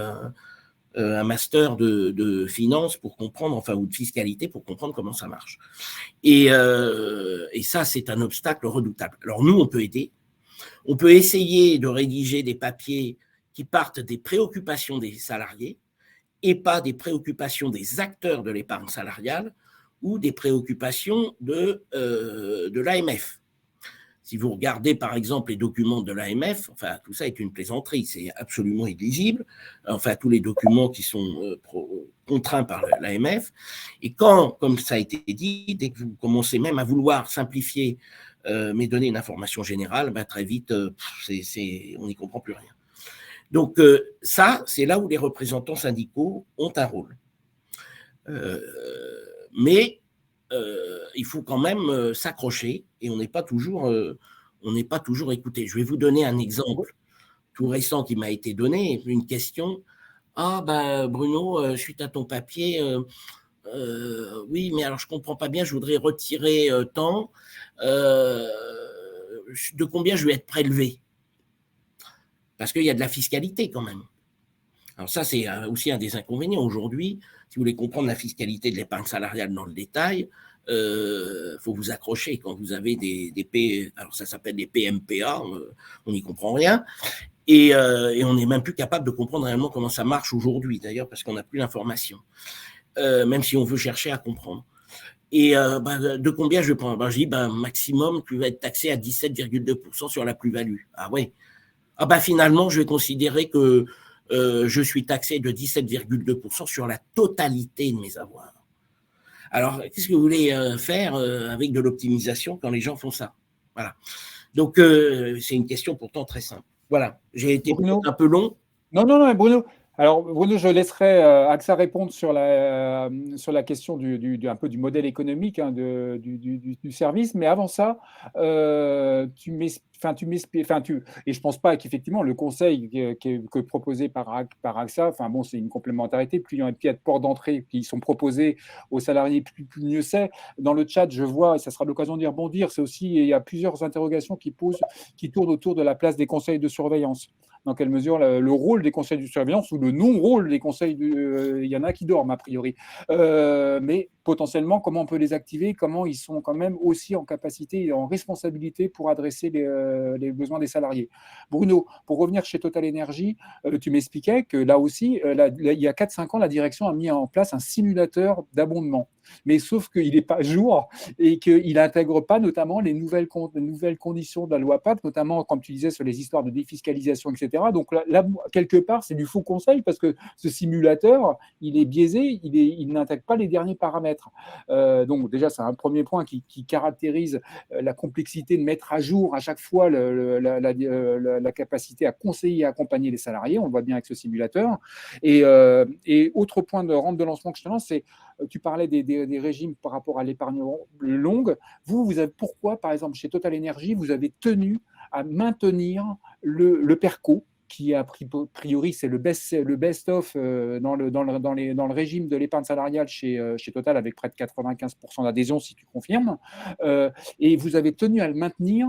un master de finance pour comprendre, enfin, ou de fiscalité pour comprendre comment ça marche. Et ça, c'est un obstacle redoutable. Alors nous, on peut aider. On peut essayer de rédiger des papiers qui partent des préoccupations des salariés et pas des préoccupations des acteurs de l'épargne salariale ou des préoccupations de l'AMF. Si vous regardez par exemple les documents de l'AMF, enfin tout ça est une plaisanterie, c'est absolument illisible, enfin tous les documents qui sont contraints par l'AMF, et quand, comme ça a été dit, dès que vous commencez même à vouloir simplifier mais donner une information générale, ben, très vite on n'y comprend plus rien. Donc ça, c'est là où les représentants syndicaux ont un rôle. Mais il faut quand même s'accrocher et on n'est pas toujours écouté. Je vais vous donner un exemple tout récent qui m'a été donné, une question. Ah ben Bruno, suite à ton papier, oui, mais alors je comprends pas bien, je voudrais retirer tant, de combien je vais être prélevé? Parce qu'il y a de la fiscalité quand même. Alors ça, c'est aussi un des inconvénients aujourd'hui. Si vous voulez comprendre la fiscalité de l'épargne salariale dans le détail, faut vous accrocher quand vous avez alors ça s'appelle des PMPA, on n'y comprend rien, et on n'est même plus capable de comprendre réellement comment ça marche aujourd'hui, d'ailleurs, parce qu'on n'a plus l'information, même si on veut chercher à comprendre. Et de combien je vais prendre? Je dis, maximum, tu vas être taxé à 17,2% sur la plus-value. Ah ouais. Ah finalement, je vais considérer que je suis taxé de 17,2% sur la totalité de mes avoirs. Alors, qu'est-ce que vous voulez faire avec de l'optimisation quand les gens font ça? Voilà. Donc, c'est une question pourtant très simple. Voilà, j'ai été un peu long. Non, Bruno. Alors, Bruno, je laisserai AXA répondre sur la question un peu du modèle économique du service. Mais avant ça, et je pense pas qu'effectivement le conseil que proposé par AXA, enfin bon, c'est une complémentarité. Plus il y a de ports d'entrée qui sont proposés aux salariés, plus mieux c'est. Dans le chat, je vois, et ça sera l'occasion d'y rebondir, c'est aussi, il y a plusieurs interrogations qui tournent autour de la place des conseils de surveillance. Dans quelle mesure le rôle des conseils de surveillance ou le non-rôle des conseils, il y en a qui dorment a priori, mais potentiellement comment on peut les activer, comment ils sont quand même aussi en capacité et en responsabilité pour adresser les besoins des salariés. Bruno, pour revenir chez Total Energy, tu m'expliquais que là aussi, il y a 4-5 ans, la direction a mis en place un simulateur d'abondement. Mais sauf qu'il n'est pas à jour et qu'il n'intègre pas notamment les nouvelles conditions de la loi PACTE, notamment, comme tu disais, sur les histoires de défiscalisation, etc. Donc là quelque part, c'est du faux conseil parce que ce simulateur, il est biaisé, il n'intègre pas les derniers paramètres. Donc déjà, c'est un premier point qui caractérise la complexité de mettre à jour à chaque fois la capacité à conseiller et accompagner les salariés. On le voit bien avec ce simulateur. Et autre point de rampe de lancement que je te lance, c'est tu parlais des régimes par rapport à l'épargne longue. Vous avez pourquoi, par exemple, chez Total Energy, vous avez tenu à maintenir le PERCO, qui a priori c'est le best-of dans le régime de l'épargne salariale chez Total, avec près de 95% d'adhésion, si tu confirmes. Et vous avez tenu à le maintenir.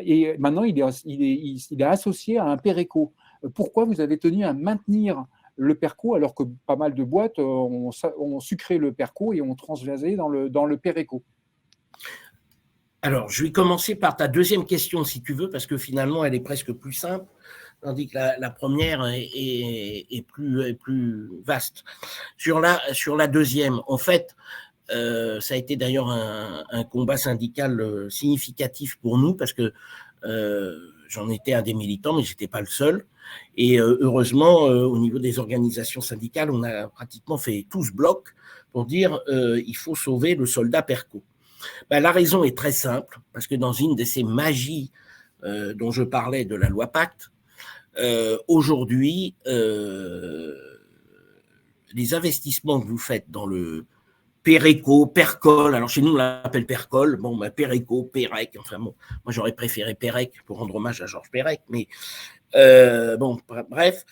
Et maintenant, il est associé à un PERECO. Pourquoi vous avez tenu à maintenir le PERCO alors que pas mal de boîtes ont sucré le PERCO et ont transvasé dans le PERECO? Alors, je vais commencer par ta deuxième question, si tu veux, parce que finalement, elle est presque plus simple, tandis que la première est plus vaste. Sur la deuxième, en fait, ça a été d'ailleurs un combat syndical significatif pour nous, parce que j'en étais un des militants, mais je n'étais pas le seul. Et heureusement, au niveau des organisations syndicales, on a pratiquement fait tous bloc pour dire il faut sauver le soldat PERCO. La raison est très simple, parce que dans une de ces magies dont je parlais de la loi PACTE, aujourd'hui, les investissements que vous faites dans le PERECO, PERCOL, alors chez nous on l'appelle PERCOL, PERECO, PEREC, enfin bon, moi j'aurais préféré PEREC pour rendre hommage à Georges Perec, mais bref,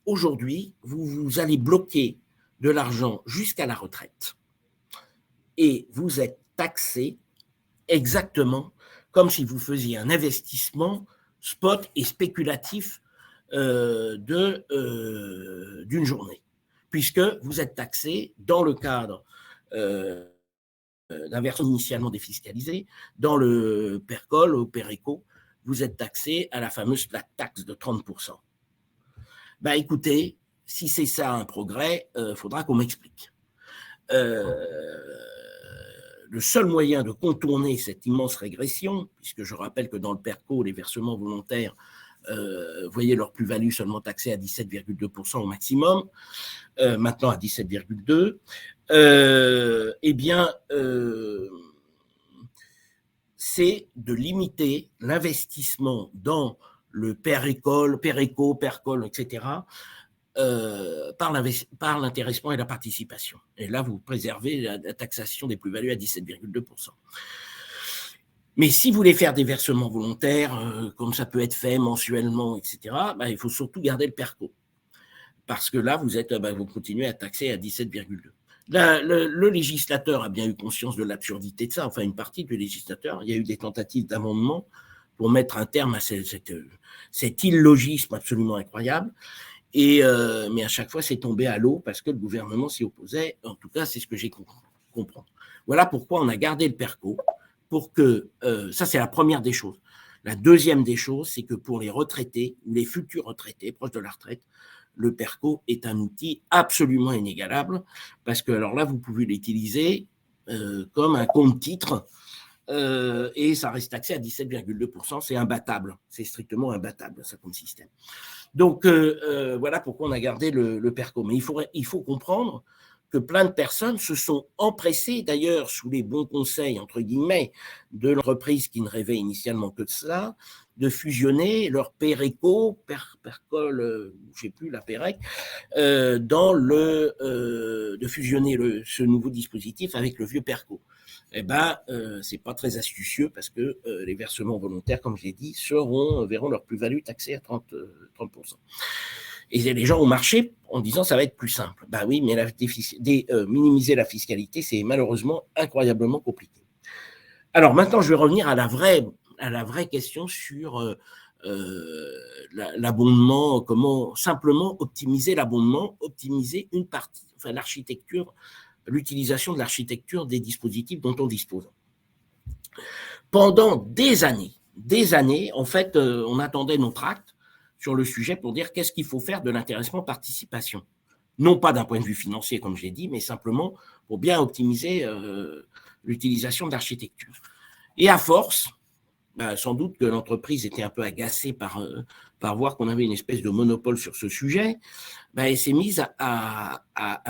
aujourd'hui, vous allez bloquer de l'argent jusqu'à la retraite et vous êtes taxé exactement comme si vous faisiez un investissement spot et spéculatif d'une journée, puisque vous êtes taxé dans le cadre d'un versement initialement défiscalisé, dans le PERCOL ou PERECO, vous êtes taxé à la fameuse flat tax de 30%. Ben écoutez, si c'est ça un progrès, faudra qu'on m'explique. Le seul moyen de contourner cette immense régression, puisque je rappelle que dans le PERCO, les versements volontaires, voyez leur plus-value seulement taxée à 17,2% au maximum, maintenant à 17,2%, eh bien, c'est de limiter l'investissement dans le péréco, percol, etc., par l'intéressement et la participation. Et là, vous préservez la taxation des plus-values à 17,2%. Mais si vous voulez faire des versements volontaires, comme ça peut être fait mensuellement, etc., ben, il faut surtout garder le PERCO. Parce que là, vous continuez à taxer à 17,2%. Le législateur a bien eu conscience de l'absurdité de ça, enfin une partie du législateur. Il y a eu des tentatives d'amendement pour mettre un terme à cet illogisme absolument incroyable. Mais à chaque fois, c'est tombé à l'eau parce que le gouvernement s'y opposait. En tout cas, c'est ce que j'ai compris. Voilà pourquoi on a gardé le PERCO, pour que, ça c'est la première des choses. La deuxième des choses, c'est que pour les retraités, ou les futurs retraités proches de la retraite, le PERCO est un outil absolument inégalable, parce que alors là, vous pouvez l'utiliser comme un compte-titre, et ça reste taxé à 17,2%, c'est imbattable, c'est strictement imbattable, ça comme système. Donc, voilà pourquoi on a gardé le PERCO. Mais il faut comprendre que plein de personnes se sont empressées, d'ailleurs, sous les bons conseils, entre guillemets, de l'entreprise qui ne rêvait initialement que de cela, de fusionner leur PERCO, percol, je ne sais plus, la PEREC, de fusionner ce nouveau dispositif avec le vieux PERCO. Eh bien, c'est pas très astucieux parce que les versements volontaires, comme je l'ai dit, verront leur plus-value taxée à 30%. Et les gens ont marché en disant ça va être plus simple. Ben oui, mais minimiser la fiscalité, c'est malheureusement incroyablement compliqué. Alors maintenant, je vais revenir à la vraie question sur l'abondement, comment simplement optimiser l'abondement, optimiser une partie, enfin l'architecture, l'utilisation de l'architecture des dispositifs dont on dispose. Pendant des années, en fait, on attendait notre acte sur le sujet pour dire qu'est-ce qu'il faut faire de l'intéressement participation. Non pas d'un point de vue financier, comme j'ai dit, mais simplement pour bien optimiser l'utilisation de l'architecture. Et à force, sans doute que l'entreprise était un peu agacée par voir qu'on avait une espèce de monopole sur ce sujet, elle s'est mise à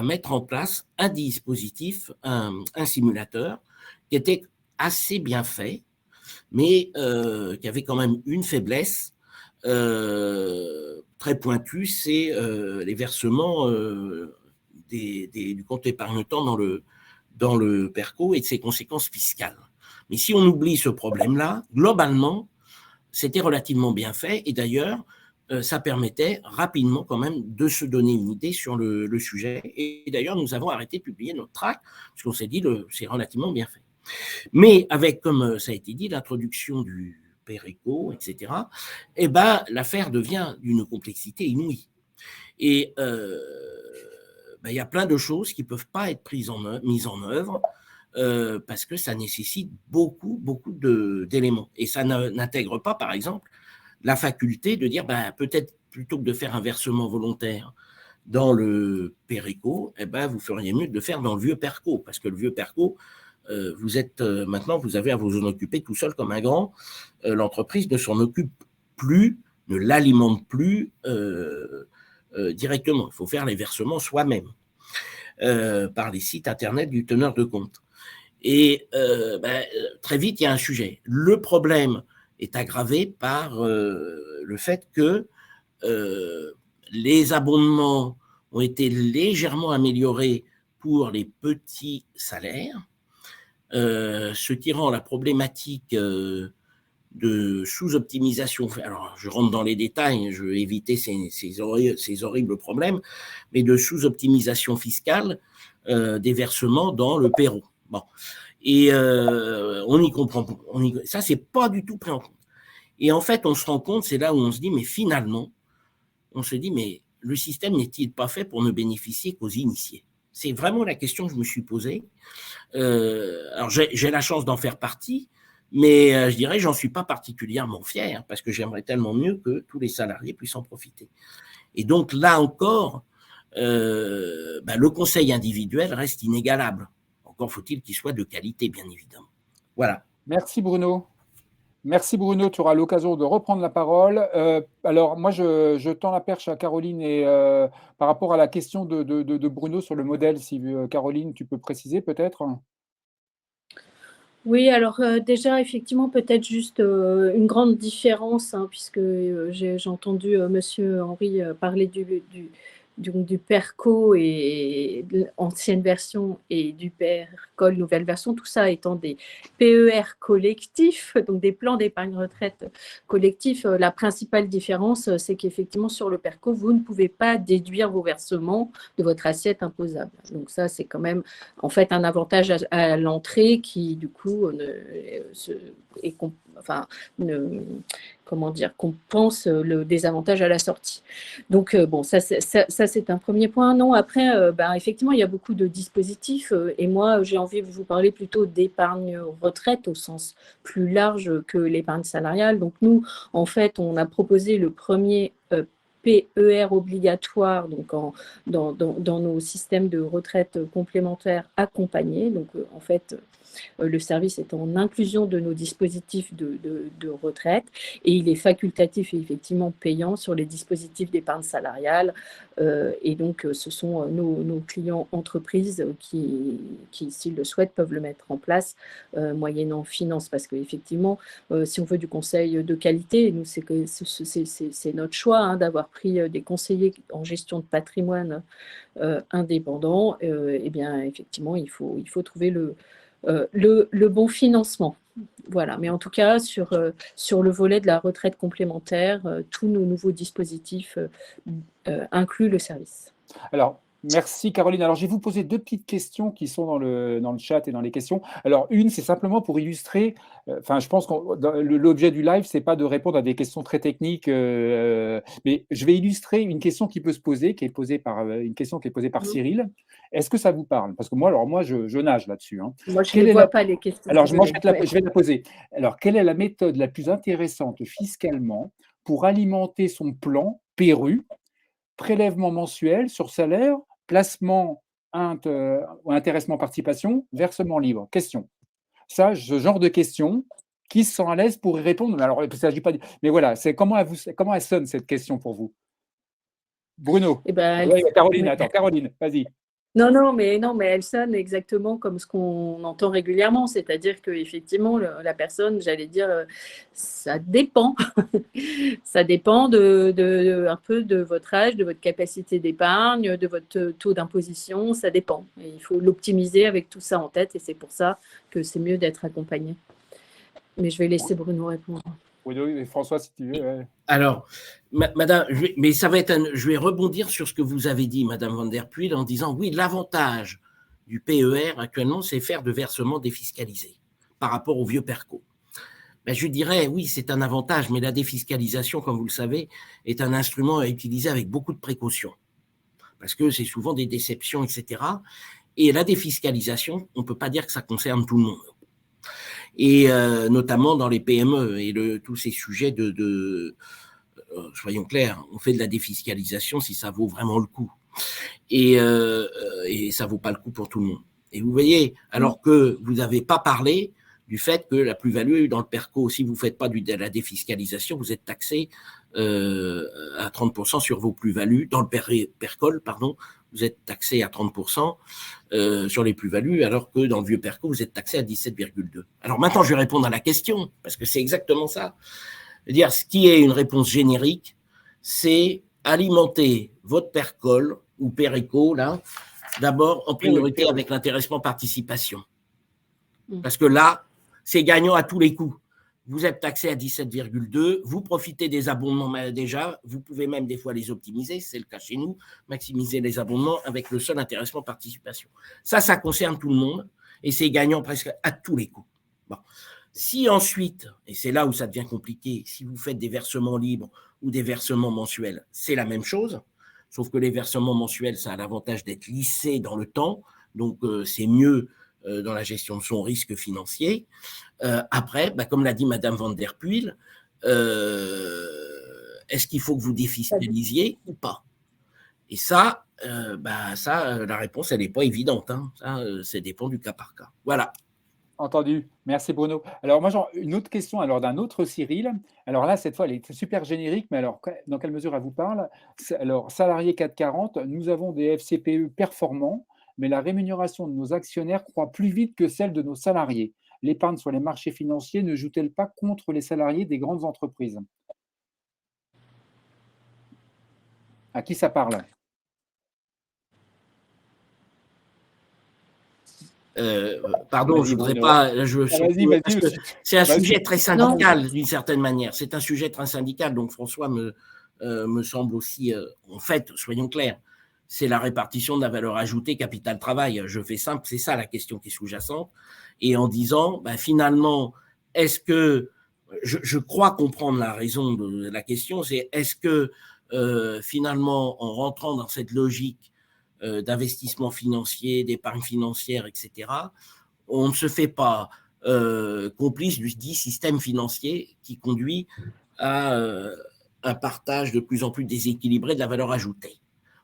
mettre en place un dispositif, un simulateur qui était assez bien fait, mais qui avait quand même une faiblesse très pointue, c'est les versements du compte épargne-temps dans le PERCO et de ses conséquences fiscales. Mais si on oublie ce problème-là, globalement, c'était relativement bien fait et d'ailleurs, ça permettait rapidement quand même de se donner une idée sur le sujet. Et d'ailleurs, nous avons arrêté de publier notre tract parce qu'on s'est dit c'est relativement bien fait. Mais avec, comme ça a été dit, l'introduction du PERCO, etc., eh ben, l'affaire devient d'une complexité inouïe. Et il y a plein de choses qui ne peuvent pas être mises en œuvre parce que ça nécessite beaucoup d'éléments. Et ça n'intègre pas, par exemple, la faculté de dire peut-être plutôt que de faire un versement volontaire dans le PERCO, eh ben, vous feriez mieux de le faire dans le vieux PERCO, parce que le vieux PERCO, maintenant, vous avez à vous en occuper tout seul comme un grand. L'entreprise ne s'en occupe plus, ne l'alimente plus directement. Il faut faire les versements soi-même par les sites internet du teneur de compte. Et très vite, il y a un sujet. Le problème est aggravé par le fait que les abondements ont été légèrement améliorés pour les petits salaires, ce qui rend la problématique de sous-optimisation, alors je rentre dans les détails, je vais éviter ces horribles problèmes, mais de sous-optimisation fiscale des versements dans le PERCO. Bon. Et on y comprend, ça c'est pas du tout pris en compte. Et en fait, on se rend compte, c'est là où on se dit, mais finalement, on se dit, mais le système n'est-il pas fait pour ne bénéficier qu'aux initiés? C'est vraiment la question que je me suis posée. Alors, j'ai la chance d'en faire partie, Mais je dirais, j'en suis pas particulièrement fier parce que j'aimerais tellement mieux que tous les salariés puissent en profiter. Et donc là encore, le conseil individuel reste inégalable. Encore faut-il qu'il soit de qualité, bien évidemment. Voilà. Merci Bruno. Merci Bruno, tu auras l'occasion de reprendre la parole. Alors moi, je tends la perche à Caroline et par rapport à la question de Bruno sur le modèle, si Caroline, tu peux préciser peut-être? Oui, alors déjà, effectivement, peut-être juste une grande différence, hein, puisque j'ai entendu Monsieur Henry parler du PERCO et de l'ancienne version et du PERCOL nouvelle version, tout ça étant des PER collectifs, donc des plans d'épargne retraite collectifs. La principale différence, c'est qu'effectivement, sur le PERCO, vous ne pouvez pas déduire vos versements de votre assiette imposable. Donc ça, c'est quand même en fait un avantage à l'entrée qui du coup compense le désavantage à la sortie. Donc bon, ça c'est un premier point. Non, après, effectivement, il y a beaucoup de dispositifs et moi j'ai envie de vous parler plutôt d'épargne retraite au sens plus large que l'épargne salariale. Donc nous, en fait, on a proposé le premier PER obligatoire donc dans nos systèmes de retraite complémentaires accompagnés. Donc, en fait, le service est en inclusion de nos dispositifs de retraite et il est facultatif et effectivement payant sur les dispositifs d'épargne salariale. Et donc, ce sont nos clients entreprises qui, s'ils le souhaitent, peuvent le mettre en place moyennant finance. Parce qu'effectivement, si on veut du conseil de qualité, nous, c'est notre choix hein, d'avoir pris des conseillers en gestion de patrimoine indépendants. Eh bien, effectivement, il faut trouver le bon financement. Voilà, mais en tout cas, sur le volet de la retraite complémentaire, tous nos nouveaux dispositifs incluent le service. Alors, merci Caroline. Alors, je vais vous poser deux petites questions qui sont dans le chat et dans les questions. Alors, une, c'est simplement pour illustrer, je pense que l'objet du live, c'est pas de répondre à des questions très techniques, mais je vais illustrer une question qui peut se poser, une question qui est posée par Cyril. Est-ce que ça vous parle? Parce que moi, je nage là-dessus. Hein. Moi, je ne vois pas les questions. Alors, moi, je vais la poser. Alors, quelle est la méthode la plus intéressante fiscalement pour alimenter son plan PERU, prélèvement mensuel sur salaire, placement ou intéressement participation, versement libre? Question. Ça, ce genre de questions, qui se sent à l'aise pour y répondre? Alors, il ne s'agit pas de... Mais voilà, comment elle sonne cette question pour vous? Bruno? Caroline, attends, Caroline, vas-y. Non, mais elle sonne exactement comme ce qu'on entend régulièrement, c'est-à-dire qu'effectivement, la personne, j'allais dire, ça dépend. Ça dépend un peu de votre âge, de votre capacité d'épargne, de votre taux d'imposition, ça dépend. Et il faut l'optimiser avec tout ça en tête et c'est pour ça que c'est mieux d'être accompagné. Mais je vais laisser Bruno répondre. Bruno et François, si tu veux. Ouais. Alors, madame, je vais rebondir sur ce que vous avez dit, madame Van Der Puel, en disant oui, l'avantage du PER actuellement, c'est faire de versements défiscalisés par rapport au vieux PERCO. Je dirais oui, c'est un avantage, mais la défiscalisation, comme vous le savez, est un instrument à utiliser avec beaucoup de précautions, parce que c'est souvent des déceptions, etc. Et la défiscalisation, on ne peut pas dire que ça concerne tout le monde. Et notamment dans les PME et tous ces sujets soyons clairs, on fait de la défiscalisation si ça vaut vraiment le coup. Et ça ne vaut pas le coup pour tout le monde. Et vous voyez, alors que vous n'avez pas parlé du fait que la plus-value dans le PERCO, si vous ne faites pas de la défiscalisation, vous êtes taxé à 30% sur vos plus-values. Dans le PERCOL, vous êtes taxé à 30% sur les plus-values, alors que dans le vieux PERCO, vous êtes taxé à 17,2%. Alors maintenant, je vais répondre à la question, parce que c'est exactement ça. C'est-à-dire, ce qui est une réponse générique, c'est alimenter votre PERCOL ou PERECO, là, d'abord en priorité avec l'intéressement participation. Parce que là, c'est gagnant à tous les coups. Vous êtes taxé à 17,2, vous profitez des abondements déjà, vous pouvez même des fois les optimiser, c'est le cas chez nous, maximiser les abondements avec le seul intéressement participation. Ça concerne tout le monde et c'est gagnant presque à tous les coups. Bon. Si ensuite, et c'est là où ça devient compliqué, si vous faites des versements libres ou des versements mensuels, c'est la même chose, sauf que les versements mensuels, ça a l'avantage d'être lissé dans le temps, donc c'est mieux dans la gestion de son risque financier. Après, comme l'a dit Madame Van Der Puel, est-ce qu'il faut que vous défiscalisiez ou pas? Et ça, la réponse, elle n'est pas évidente. Hein. Ça dépend du cas par cas. Voilà. Entendu. Merci Bruno. Alors moi, une autre question alors d'un autre Cyril. Alors là, cette fois, elle est super générique, mais alors dans quelle mesure elle vous parle? Alors, salarié 440, nous avons des FCPE performants, mais la rémunération de nos actionnaires croît plus vite que celle de nos salariés. L'épargne sur les marchés financiers ne joue-t-elle pas contre les salariés des grandes entreprises? À qui ça parle? Pardon, je ne voudrais pas. C'est un sujet très syndical d'une certaine manière. C'est un sujet très syndical. Donc François me semble aussi. En fait, soyons clairs, c'est la répartition de la valeur ajoutée capital-travail. Je fais simple, c'est ça la question qui est sous-jacente. Et en disant, finalement, est-ce que je crois comprendre la raison de la question, c'est est-ce que finalement, en rentrant dans cette logique d'investissement financier, d'épargne financière, etc., on ne se fait pas complice du dit système financier qui conduit à un partage de plus en plus déséquilibré de la valeur ajoutée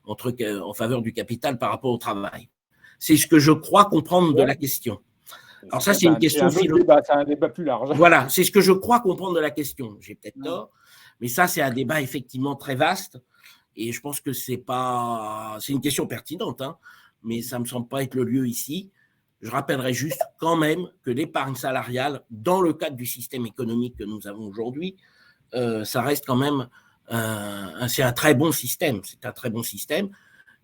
en faveur du capital par rapport au travail. C'est ce que je crois comprendre de la question. Alors ça, c'est une question philosophique. C'est un débat plus large. Voilà, c'est ce que je crois comprendre de la question. J'ai peut-être tort, mais ça, c'est un débat effectivement très vaste. Et je pense que c'est une question pertinente, hein, mais ça ne me semble pas être le lieu ici. Je rappellerai juste quand même que l'épargne salariale, dans le cadre du système économique que nous avons aujourd'hui, ça reste quand même c'est un très bon système. C'est un très bon système,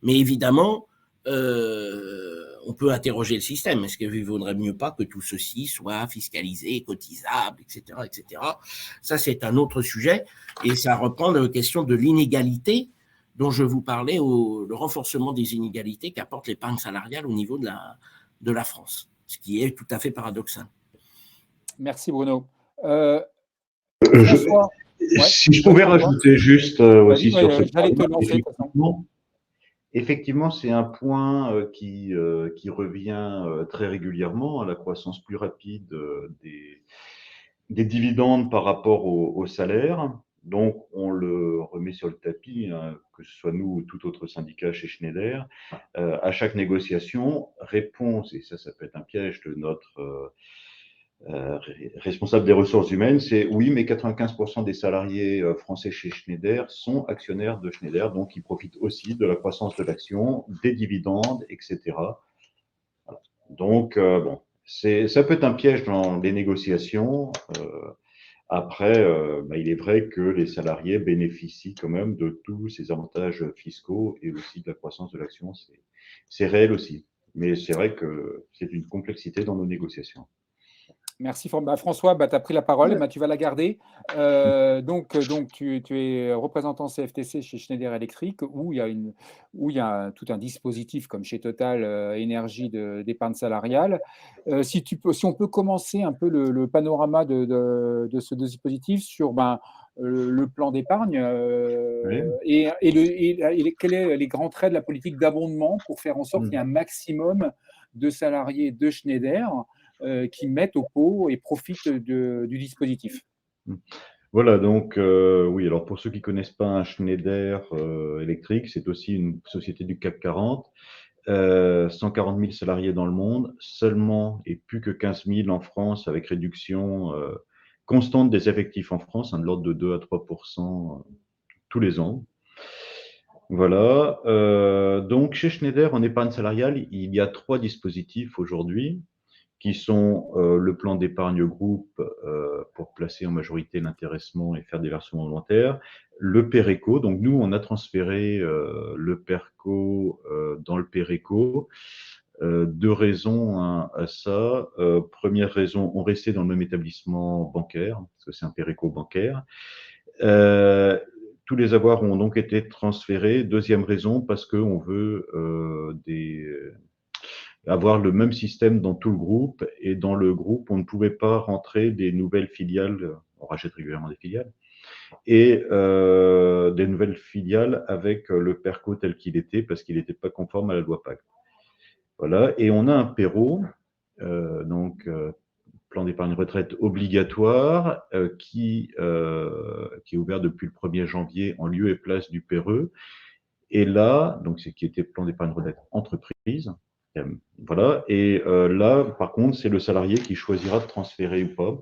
mais évidemment, on peut interroger le système. Est-ce qu'il ne vaudrait mieux pas que tout ceci soit fiscalisé, cotisable, etc., etc. Ça, c'est un autre sujet, et ça reprend la question de l'inégalité dont je vous parlais, le renforcement des inégalités qu'apporte l'épargne salariale au niveau de la France, ce qui est tout à fait paradoxal. Merci Bruno. Si je pouvais rajouter juste aussi sur ce point, effectivement, c'est un point qui revient très régulièrement à la croissance plus rapide des dividendes par rapport au salaire. Donc, on le remet sur le tapis, hein, que ce soit nous ou tout autre syndicat chez Schneider. À chaque négociation, réponse, et ça peut être un piège de notre responsable des ressources humaines, c'est oui, mais 95% des salariés français chez Schneider sont actionnaires de Schneider, donc ils profitent aussi de la croissance de l'action, des dividendes, etc. Voilà. Donc, ça peut être un piège dans les négociations. Après, il est vrai que les salariés bénéficient quand même de tous ces avantages fiscaux et aussi de la croissance de l'action. C'est réel aussi. Mais c'est vrai que c'est une complexité dans nos négociations. Merci François, tu as pris la parole, tu vas la garder. Donc tu es représentant CFTC chez Schneider Electric, où il y a tout un dispositif comme chez Total Énergie d'épargne salariale. Si on peut commencer un peu le panorama de ce dispositif sur le plan d'épargne et quels sont les grands traits de la politique d'abondement pour faire en sorte qu'il y ait un maximum de salariés de Schneider qui mettent au pot et profitent du dispositif. Voilà, donc oui, alors pour ceux qui ne connaissent pas un Schneider Electric, c'est aussi une société du CAC 40, 140 000 salariés dans le monde, seulement et plus que 15 000 en France, avec réduction constante des effectifs en France, de l'ordre de 2 à 3% tous les ans. Voilà, donc chez Schneider, en épargne salariale, il y a 3 dispositifs aujourd'hui, qui sont le plan d'épargne groupe pour placer en majorité l'intéressement et faire des versements volontaires, le PERECO. Donc nous, on a transféré le PERCO dans le PERECO. 2 raisons à ça. Première raison, on restait dans le même établissement bancaire, parce que c'est un PERECO bancaire. Tous les avoirs ont donc été transférés. Deuxième raison, parce qu'on veut avoir le même système dans tout le groupe, et dans le groupe, on ne pouvait pas rentrer des nouvelles filiales, on rachète régulièrement des filiales, et des nouvelles filiales avec le PERCO tel qu'il était, parce qu'il n'était pas conforme à la loi Pacte. Voilà, et on a un PERO plan d'épargne retraite obligatoire qui est ouvert depuis le 1er janvier en lieu et place du PRE. Et là, donc c'est qui était plan d'épargne retraite entreprise. Voilà. Et là, par contre, c'est le salarié qui choisira de transférer ou pas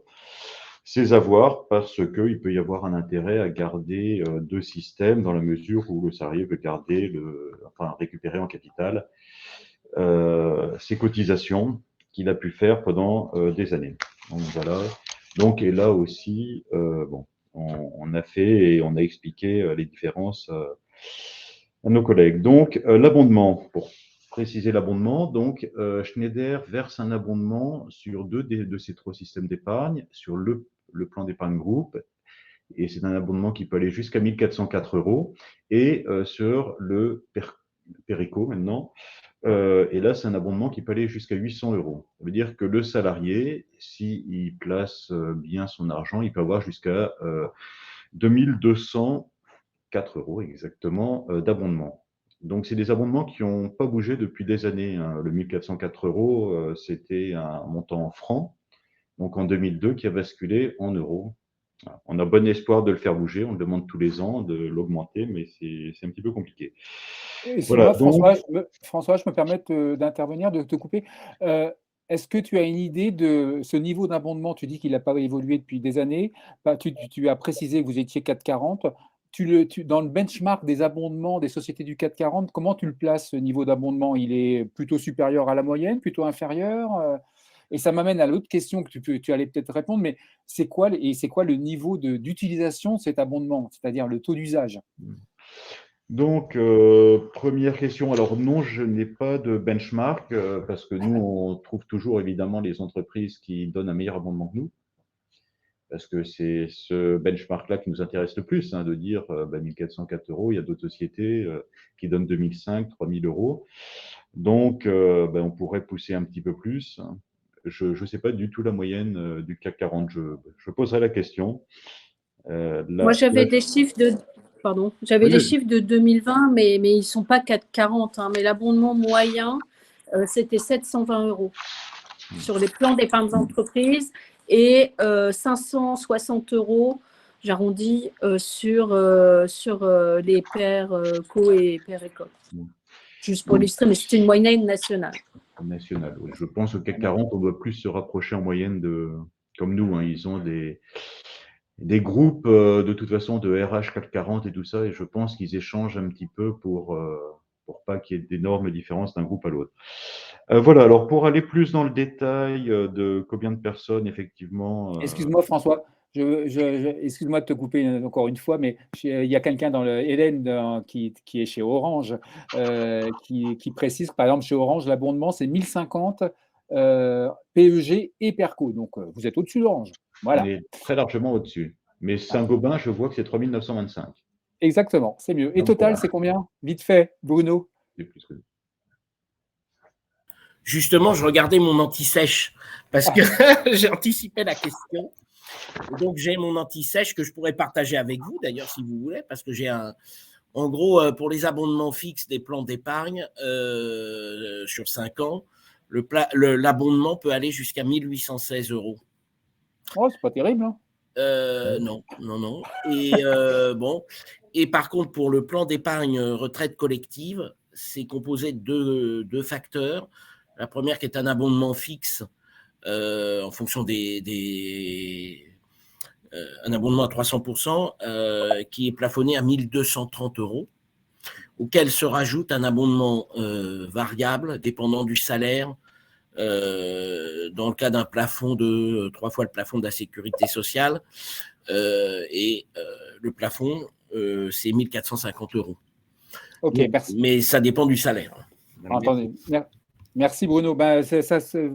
ses avoirs parce qu'il peut y avoir un intérêt à garder deux systèmes dans la mesure où le salarié veut garder, récupérer en capital ses cotisations qu'il a pu faire pendant des années. Donc voilà. Donc, et là aussi, on a fait et on a expliqué les différences à nos collègues. Donc, l'abondement, pour préciser l'abondement, donc Schneider verse un abondement sur deux de ces trois systèmes d'épargne, sur le plan d'épargne groupe, et c'est un abondement qui peut aller jusqu'à 1 404 €, et sur le Perico maintenant, et là, c'est un abondement qui peut aller jusqu'à 800 €. Ça veut dire que le salarié, s'il place bien son argent, il peut avoir jusqu'à 2204 € exactement d'abondement. Donc, c'est des abondements qui n'ont pas bougé depuis des années, hein. Le 1404 €, c'était un montant en francs, donc en 2002, qui a basculé en euros. Voilà. On a bon espoir de le faire bouger, on le demande tous les ans de l'augmenter, mais c'est un petit peu compliqué. Excuse-moi, Voilà, donc, François, je me permets d'intervenir, de te couper. Est-ce que tu as une idée de ce niveau d'abondement? Tu dis qu'il n'a pas évolué depuis des années. Tu as précisé que vous étiez 440. Dans le benchmark des abondements des sociétés du 440, comment tu le places, ce niveau d'abondement? Il est plutôt supérieur à la moyenne, plutôt inférieur? Et ça m'amène à l'autre question que tu allais peut-être répondre, mais c'est quoi le niveau d'utilisation de cet abondement, c'est-à-dire le taux d'usage? Donc, première question. Alors non, je n'ai pas de benchmark parce que nous, on trouve toujours évidemment les entreprises qui donnent un meilleur abondement que nous. Parce que c'est ce benchmark-là qui nous intéresse le plus, hein, de dire 1 404 €, il y a d'autres sociétés qui donnent 2005, 3000 €. Donc, on pourrait pousser un petit peu plus. Je ne sais pas du tout la moyenne du CAC 40. Je poserai la question. Moi, j'avais des chiffres de... Pardon, j'avais les chiffres de 2020, mais ils ne sont pas 440. Hein, mais l'abondement moyen, c'était 720 € sur les plans d'épargne d'entreprise et 560 €, j'arrondis, sur les paires co et paires éco. Juste pour illustrer, mais c'est une moyenne nationale. Nationale, oui. Je pense au CAC 40, on doit plus se rapprocher en moyenne comme nous, hein, ils ont des groupes de toute façon de RH CAC 40 et tout ça, et je pense qu'ils échangent un petit peu pour pas qu'il y ait d'énormes différences d'un groupe à l'autre. Voilà, alors pour aller plus dans le détail de combien de personnes effectivement… Excuse-moi François, excuse-moi de te couper encore une fois, mais il y a quelqu'un Hélène qui est chez Orange, qui précise que par exemple chez Orange, l'abondement c'est 1050 PEG et PERCO, donc vous êtes au-dessus d'Orange. Voilà. On est très largement au-dessus. Mais Saint-Gobain, je vois que c'est 3925. Exactement, c'est mieux. Et total, c'est combien? Vite fait, Bruno. Justement, je regardais mon anti-sèche parce que j'ai anticipé la question. Et donc, j'ai mon anti-sèche que je pourrais partager avec vous, d'ailleurs, si vous voulez, parce que j'ai en gros, pour les abondements fixes des plans d'épargne sur 5 ans, l'abondement peut aller jusqu'à 1 816 €. Oh, c'est pas terrible, hein? Non. Et et par contre, pour le plan d'épargne retraite collective, c'est composé de deux facteurs. La première qui est un abondement fixe en fonction un abondement à 300% qui est plafonné à 1 230 €, auquel se rajoute un abondement variable dépendant du salaire, dans le cas d'un plafond de 3 fois le plafond de la sécurité sociale, et le plafond, c'est 1 450 €. Ok, donc, merci. mais ça dépend du salaire. Entendu. Merci Bruno.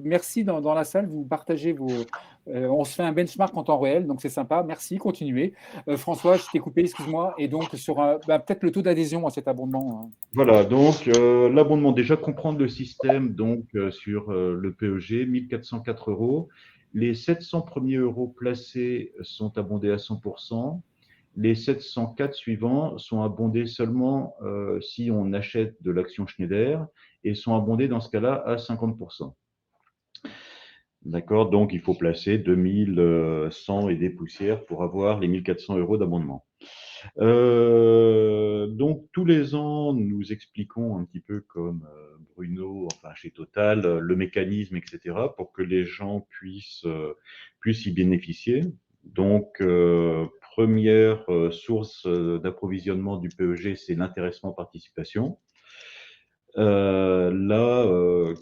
Merci dans la salle, vous partagez on se fait un benchmark en temps réel, donc c'est sympa. Merci, continuez. François, je t'ai coupé, excuse-moi. Et donc, sur peut-être le taux d'adhésion à cet abondement. Voilà, donc l'abondement, déjà comprendre le système donc sur le PEG, 1 404 €. Les 700 premiers euros placés sont abondés à 100%. Les 704 suivants sont abondés seulement si on achète de l'action Schneider et sont abondés dans ce cas-là à 50%. D'accord? Donc, il faut placer 2100 et des poussières pour avoir les 1400 € d'abondement. Donc, tous les ans, nous expliquons un petit peu comme Bruno, enfin chez Total, le mécanisme, etc., pour que les gens puissent y bénéficier. Donc, première source d'approvisionnement du PEG, c'est l'intéressement participation. Là,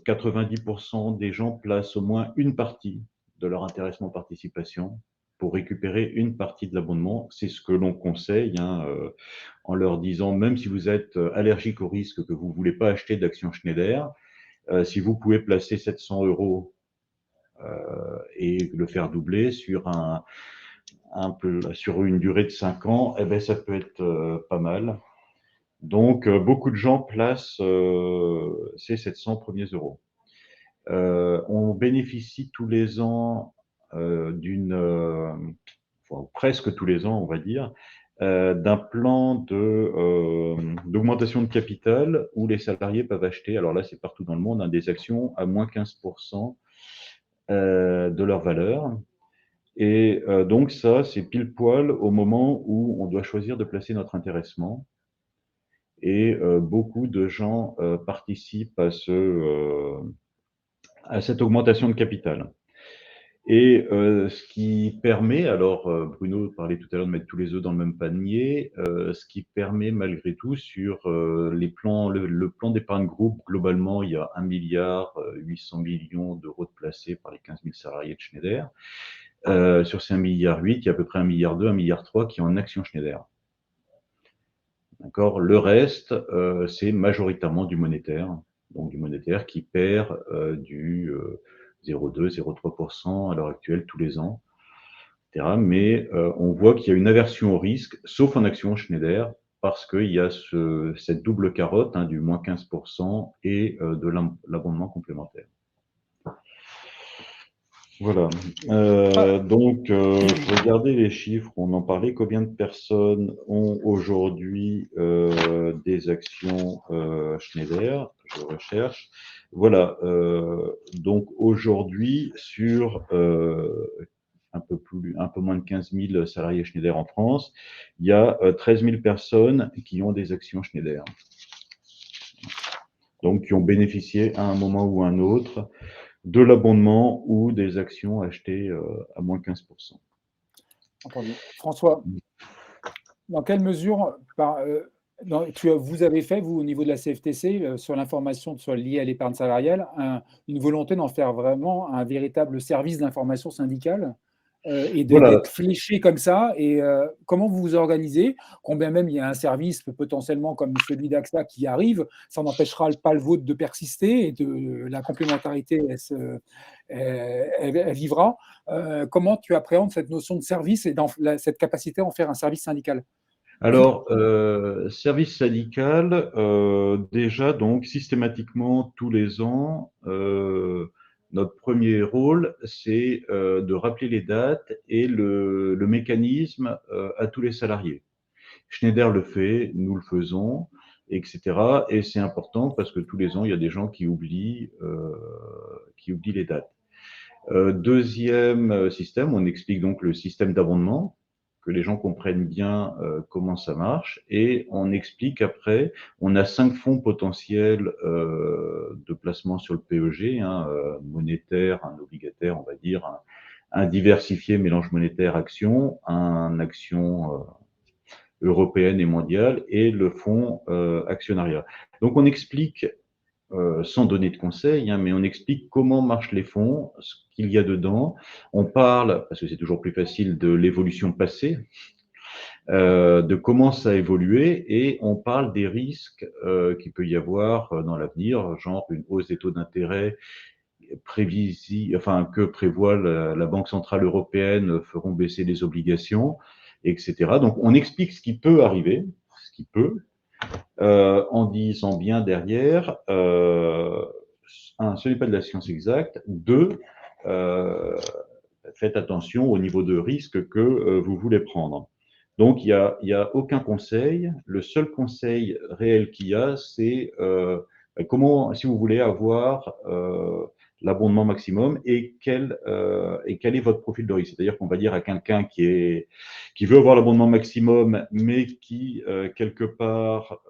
90% des gens placent au moins une partie de leur intéressement participation pour récupérer une partie de l'abonnement. C'est ce que l'on conseille, hein, en leur disant, même si vous êtes allergique au risque, que vous ne voulez pas acheter d'actions Schneider, si vous pouvez placer 700 € et le faire doubler sur sur une durée de 5 ans, eh ben, ça peut être pas mal. Donc, beaucoup de gens placent ces 700 premiers euros. On bénéficie tous les ans enfin, presque tous les ans, on va dire, d'un plan d'augmentation de capital où les salariés peuvent acheter, alors là c'est partout dans le monde, hein, des actions à moins 15% de leur valeur. Et donc ça, c'est pile poil au moment où on doit choisir de placer notre intéressement. Et beaucoup de gens participent à cette augmentation de capital. Et ce qui permet, alors Bruno parlait tout à l'heure de mettre tous les œufs dans le même panier, ce qui permet malgré tout sur les plans, le plan d'épargne groupe, globalement, il y a 1 milliard 800 millions d'euros de placés par les 15 000 salariés de Schneider. Sur ces 1,8 milliard, il y a à peu près 1,2 milliard, 1,3 milliard qui est en actions Schneider. D'accord. Le reste, c'est majoritairement du monétaire, donc du monétaire qui perd du 0,2, 0,3% à l'heure actuelle tous les ans, etc. Mais on voit qu'il y a une aversion au risque, sauf en action Schneider, parce qu'il y a cette double carotte, hein, du moins 15% et de l'abondement complémentaire. Voilà. Donc, je regardais les chiffres, on en parlait. Combien de personnes ont aujourd'hui des actions Schneider? Je recherche. Voilà. Donc, aujourd'hui, sur un peu moins de 15 000 salariés Schneider en France, il y a 13 000 personnes qui ont des actions Schneider. Donc, qui ont bénéficié à un moment ou à un autre de l'abondement ou des actions achetées à moins 15%. Entendu. François, dans quelle mesure vous avez fait, vous, au niveau de la CFTC, sur l'information liée à l'épargne salariale, une volonté d'en faire vraiment un véritable service d'information syndicale et Voilà. d'être fléché comme ça? Et comment vous vous organisez? Combien même il y a un service potentiellement comme celui d'AXA qui arrive, ça n'empêchera pas le vôtre de persister et de la complémentarité, elle vivra. Comment tu appréhendes cette notion de service et cette capacité à en faire un service syndical? Alors, service syndical, déjà, donc, systématiquement, tous les ans, notre premier rôle, c'est de rappeler les dates et le mécanisme à tous les salariés. Schneider le fait, nous le faisons, etc. Et c'est important parce que tous les ans, il y a des gens qui oublient les dates. Deuxième système, on explique donc le système d'abondement, que les gens comprennent bien comment ça marche, et on explique après, on a 5 fonds potentiels de placement sur le PEG, hein, monétaire, un obligataire, on va dire, un diversifié mélange monétaire-action, un action européenne et mondiale, et le fonds actionnariat. Donc on explique sans donner de conseils, hein, mais on explique comment marchent les fonds, ce qu'il y a dedans. On parle, parce que c'est toujours plus facile, de l'évolution passée, de comment ça a évolué, et on parle des risques qu'il peut y avoir dans l'avenir, genre une hausse des taux d'intérêt que prévoit la Banque centrale européenne feront baisser les obligations, etc. Donc on explique ce qui peut arriver, ce qui peut, en disant bien derrière, un, ce n'est pas de la science exacte, deux, faites attention au niveau de risque que vous voulez prendre. Donc, il y a aucun conseil. Le seul conseil réel qu'il y a, c'est comment, si vous voulez avoir l'abondement maximum et quel est votre profil de risque. C'est-à-dire qu'on va dire à quelqu'un qui veut avoir l'abondement maximum, mais qui, quelque part,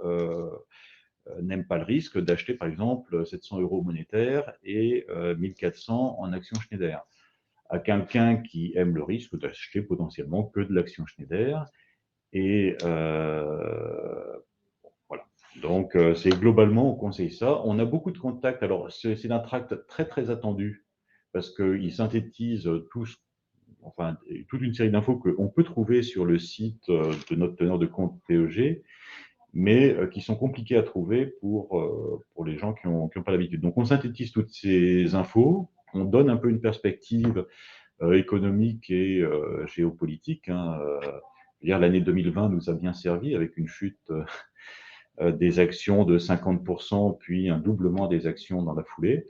n'aime pas le risque d'acheter, par exemple, 700 € monétaires et 1400 en actions Schneider. À quelqu'un qui aime le risque d'acheter potentiellement que de l'action Schneider. Et voilà. Donc, c'est globalement, on conseille ça. On a beaucoup de contacts. Alors, c'est un tract très, très attendu parce qu'il synthétise toute une série d'infos qu'on peut trouver sur le site de notre teneur de compte TEG, mais qui sont compliquées à trouver pour les gens qui n'ont pas l'habitude. Donc, on synthétise toutes ces infos, on donne un peu une perspective économique et géopolitique. L'année 2020 nous a bien servi avec une chute des actions de 50%, puis un doublement des actions dans la foulée,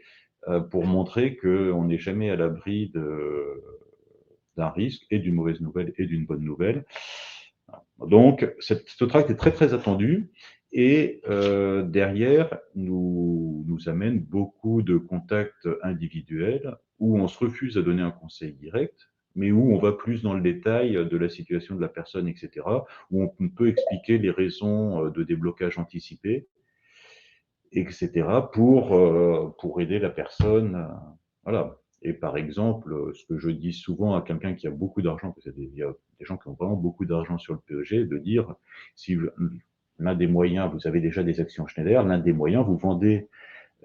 pour montrer qu'on n'est jamais à l'abri d'un risque et d'une mauvaise nouvelle et d'une bonne nouvelle. Donc, ce tract est très, très attendu et derrière nous amène beaucoup de contacts individuels où on se refuse à donner un conseil direct, mais où on va plus dans le détail de la situation de la personne, etc., où on peut expliquer les raisons de déblocage anticipé, etc., pour aider la personne. Voilà. Et par exemple, ce que je dis souvent à quelqu'un qui a beaucoup d'argent, parce qu'il y a des gens qui ont vraiment beaucoup d'argent sur le PEG, de dire, si l'un des moyens, vous avez déjà des actions Schneider, l'un des moyens, vous vendez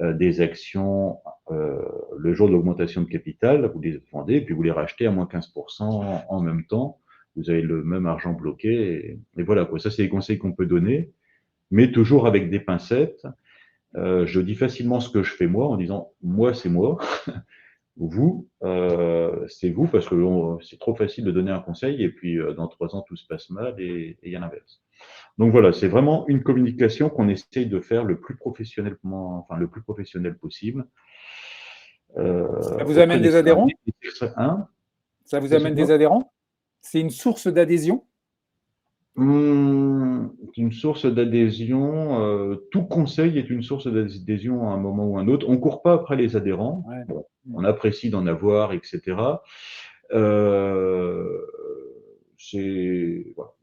des actions le jour de l'augmentation de capital, vous les vendez, puis vous les rachetez à moins 15% en même temps, vous avez le même argent bloqué, et voilà, quoi. Ça, c'est des conseils qu'on peut donner, mais toujours avec des pincettes. Je dis facilement ce que je fais moi, en disant, moi, c'est moi. Vous, c'est vous, parce que c'est trop facile de donner un conseil et puis dans 3 ans, tout se passe mal et il y a l'inverse. Donc voilà, c'est vraiment une communication qu'on essaye de faire le plus professionnel possible. Ça vous amène des adhérents ? Ça vous amène des adhérents ? C'est une source d'adhésion ? Une source d'adhésion, tout conseil est une source d'adhésion à un moment ou à un autre. On ne court pas après les adhérents. Ouais. Bon, on apprécie d'en avoir, etc. Voilà.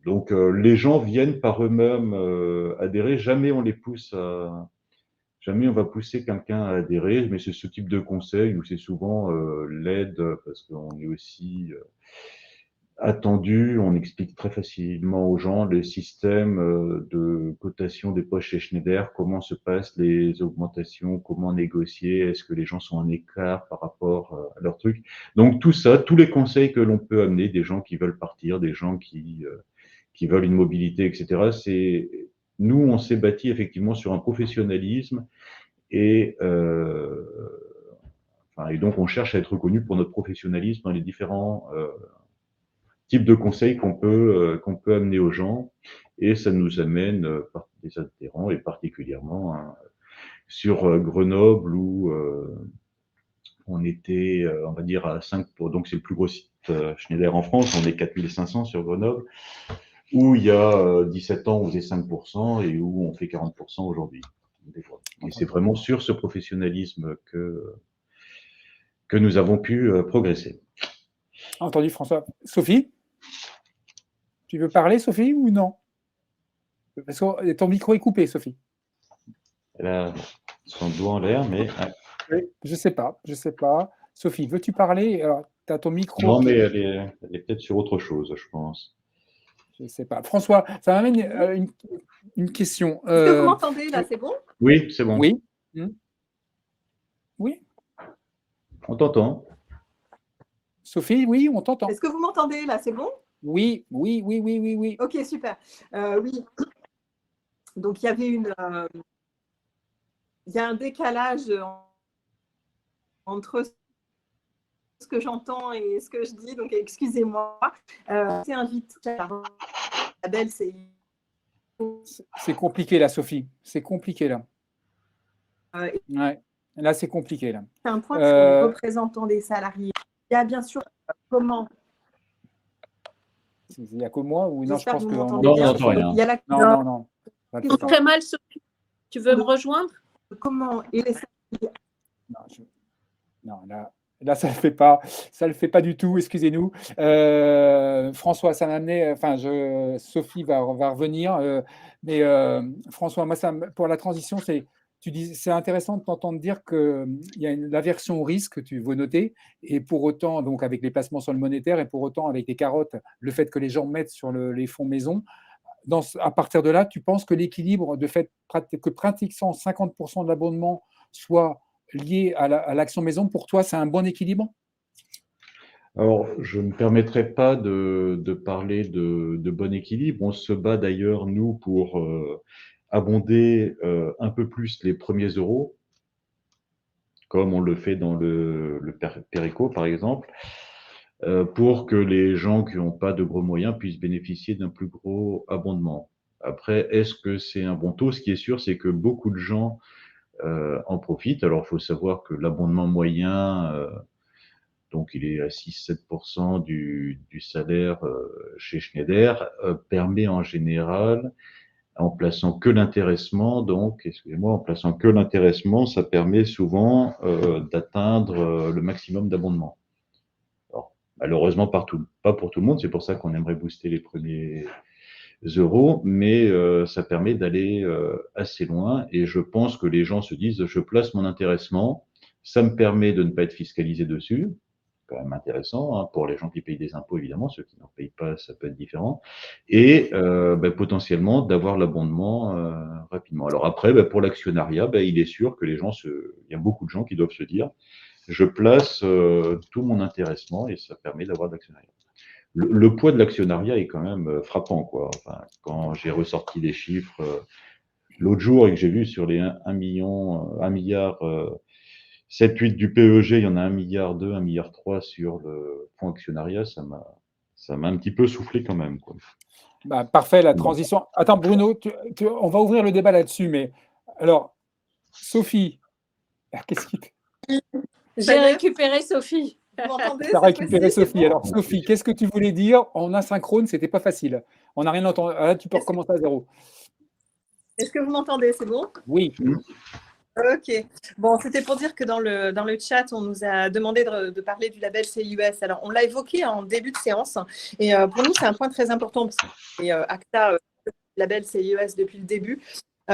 Donc, les gens viennent par eux-mêmes adhérer. Jamais on va pousser quelqu'un à adhérer, mais c'est ce type de conseil où c'est souvent l'aide, parce qu'on est aussi attendu, on explique très facilement aux gens les systèmes de cotation des poches chez Schneider, comment se passent les augmentations, comment négocier, est-ce que les gens sont en écart par rapport à leur truc. Donc tout ça, tous les conseils que l'on peut amener, des gens qui veulent partir, des gens qui veulent une mobilité, etc. Nous, on s'est bâti effectivement sur un professionnalisme et donc on cherche à être reconnu pour notre professionnalisme dans les différents type de conseils qu'on peut amener aux gens, et ça nous amène par des adhérents, et particulièrement sur Grenoble où on était, on va dire, à 5 donc c'est le plus gros site Schneider en France, on est 4500 sur Grenoble, où il y a 17 ans on faisait 5% et où on fait 40% aujourd'hui, des fois. Et c'est vraiment sur ce professionnalisme que nous avons pu progresser. Entendu, François. Sophie ? Tu veux parler, Sophie, ou non? Parce que ton micro est coupé, Sophie. Elle a son doigt en l'air, mais... Oui, je sais pas. Sophie, veux-tu parler? Alors, tu as ton micro... Non, mais elle est peut-être sur autre chose, je pense. Je ne sais pas. François, ça m'amène une question. Est-ce que vous m'entendez, là? C'est bon? Oui, c'est bon. Oui. Oui. On t'entend. Sophie, oui, on t'entend. Est-ce que vous m'entendez, là? C'est bon? Oui. Ok, super. Oui. Donc, il y avait il y a un décalage entre ce que j'entends et ce que je dis, donc excusez-moi. C'est invité à la belle, c'est compliqué là, Sophie. C'est compliqué là. Ouais. Là, c'est compliqué là. C'est un point sur les représentants des salariés. Il y a bien sûr comment. Il n'y a que moi ou non? Je pense que non, on n'entend rien. Non. C'est très mal, Sophie. Tu veux me rejoindre? Comment et les salariés. Non, Non, là, ça le fait pas du tout, excusez-nous. François, ça m'a amené, enfin, Sophie va revenir, mais François, moi, pour la transition, c'est intéressant de t'entendre dire qu'il y a l'aversion au risque, que tu veux noter, et pour autant, donc avec les placements sur le monétaire, et pour autant, avec les carottes, le fait que les gens mettent sur les fonds maison. À partir de là, tu penses que l'équilibre de fait que pratiquement 50% de l'abonnement soit lié à l'action maison, pour toi, c'est un bon équilibre? Alors, je ne me permettrai pas de parler de bon équilibre. On se bat d'ailleurs, nous, pour abonder un peu plus les premiers euros, comme on le fait dans le Péréco, par exemple, pour que les gens qui n'ont pas de gros moyens puissent bénéficier d'un plus gros abondement. Après, est-ce que c'est un bon taux? Ce qui est sûr, c'est que beaucoup de gens en profitent. Alors, il faut savoir que l'abondement moyen, donc il est à 6-7% du salaire chez Schneider, permet en général, en plaçant que l'intéressement, en plaçant que l'intéressement, ça permet souvent d'atteindre le maximum d'abondement. Alors, malheureusement, pas pour tout le monde, c'est pour ça qu'on aimerait booster les premiers euros, mais ça permet d'aller assez loin, et je pense que les gens se disent, je place mon intéressement, ça me permet de ne pas être fiscalisé dessus, quand même intéressant, hein, pour les gens qui payent des impôts, évidemment, ceux qui n'en payent pas, ça peut être différent, et potentiellement d'avoir l'abondement rapidement. Alors après, pour l'actionnariat, il est sûr que il y a beaucoup de gens qui doivent se dire, je place tout mon intéressement et ça permet d'avoir de l'actionnariat. Le poids de l'actionnariat est quand même frappant, quoi. Enfin, quand j'ai ressorti les chiffres l'autre jour et que j'ai vu sur les 1 milliard 7-8 du PEG, il y en a 1,2 milliard, 1,3 milliard sur le fonds actionnariat, ça m'a un petit peu soufflé quand même, quoi. Parfait, la transition. Attends, Bruno, on va ouvrir le débat là-dessus, mais alors, Sophie, qu'est-ce qui J'ai récupéré Sophie. Vous m'entendez? Tu as récupéré Sophie. Alors, Sophie, qu'est-ce que tu voulais dire en asynchrone? C'était pas facile. On n'a rien entendu. Là, tu peux recommencer à zéro. Est-ce que vous m'entendez? C'est bon? Oui. Ok. Bon, c'était pour dire que dans le chat, on nous a demandé de parler du label CIUS. Alors, on l'a évoqué en début de séance. Et pour nous, c'est un point très important parce que ACTA, label CIUS depuis le début.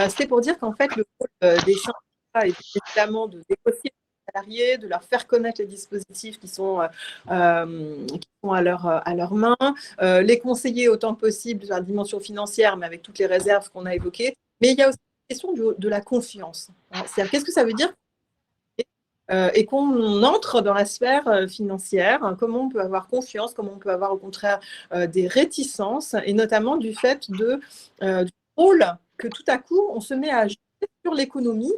C'était pour dire qu'en fait, le rôle des syndicats est évidemment de négocier les salariés, de leur faire connaître les dispositifs qui sont à leur main, les conseiller autant que possible sur la dimension financière, mais avec toutes les réserves qu'on a évoquées. Mais il y a aussi la question de la confiance. C'est-à-dire, qu'est-ce que ça veut dire et qu'on entre dans la sphère financière, comment on peut avoir confiance, comment on peut avoir au contraire des réticences, et notamment du fait du rôle que tout à coup on se met à jouer sur l'économie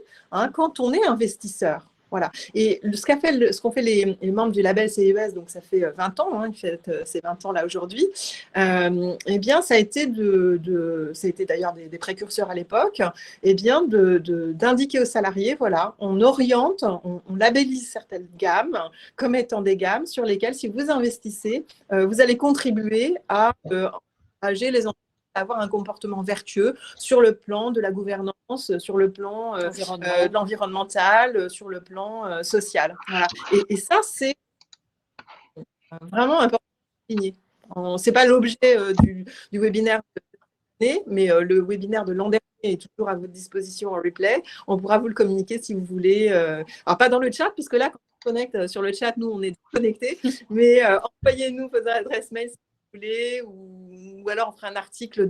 quand on est investisseur. Voilà. Et ce qu'ont fait les membres du label CIUS, donc ça fait 20 ans, ils fêtent ces 20 ans là aujourd'hui, eh bien ça a été d'ailleurs des précurseurs à l'époque, eh bien d'indiquer aux salariés, voilà, on oriente, on labellise certaines gammes comme étant des gammes sur lesquelles, si vous investissez, vous allez contribuer à encourager les entreprises à avoir un comportement vertueux sur le plan de la gouvernance, sur le plan de l'environnemental, sur le plan social. Voilà. Et ça, c'est vraiment important de souligner. Ce n'est pas l'objet du webinaire de l'année, mais le webinaire de l'an dernier est toujours à votre disposition en replay. On pourra vous le communiquer si vous voulez. Alors, pas dans le chat, puisque là, quand on se connecte sur le chat, nous, on est connectés, mais envoyez-nous vos adresses mail si vous voulez, ou alors on fera un article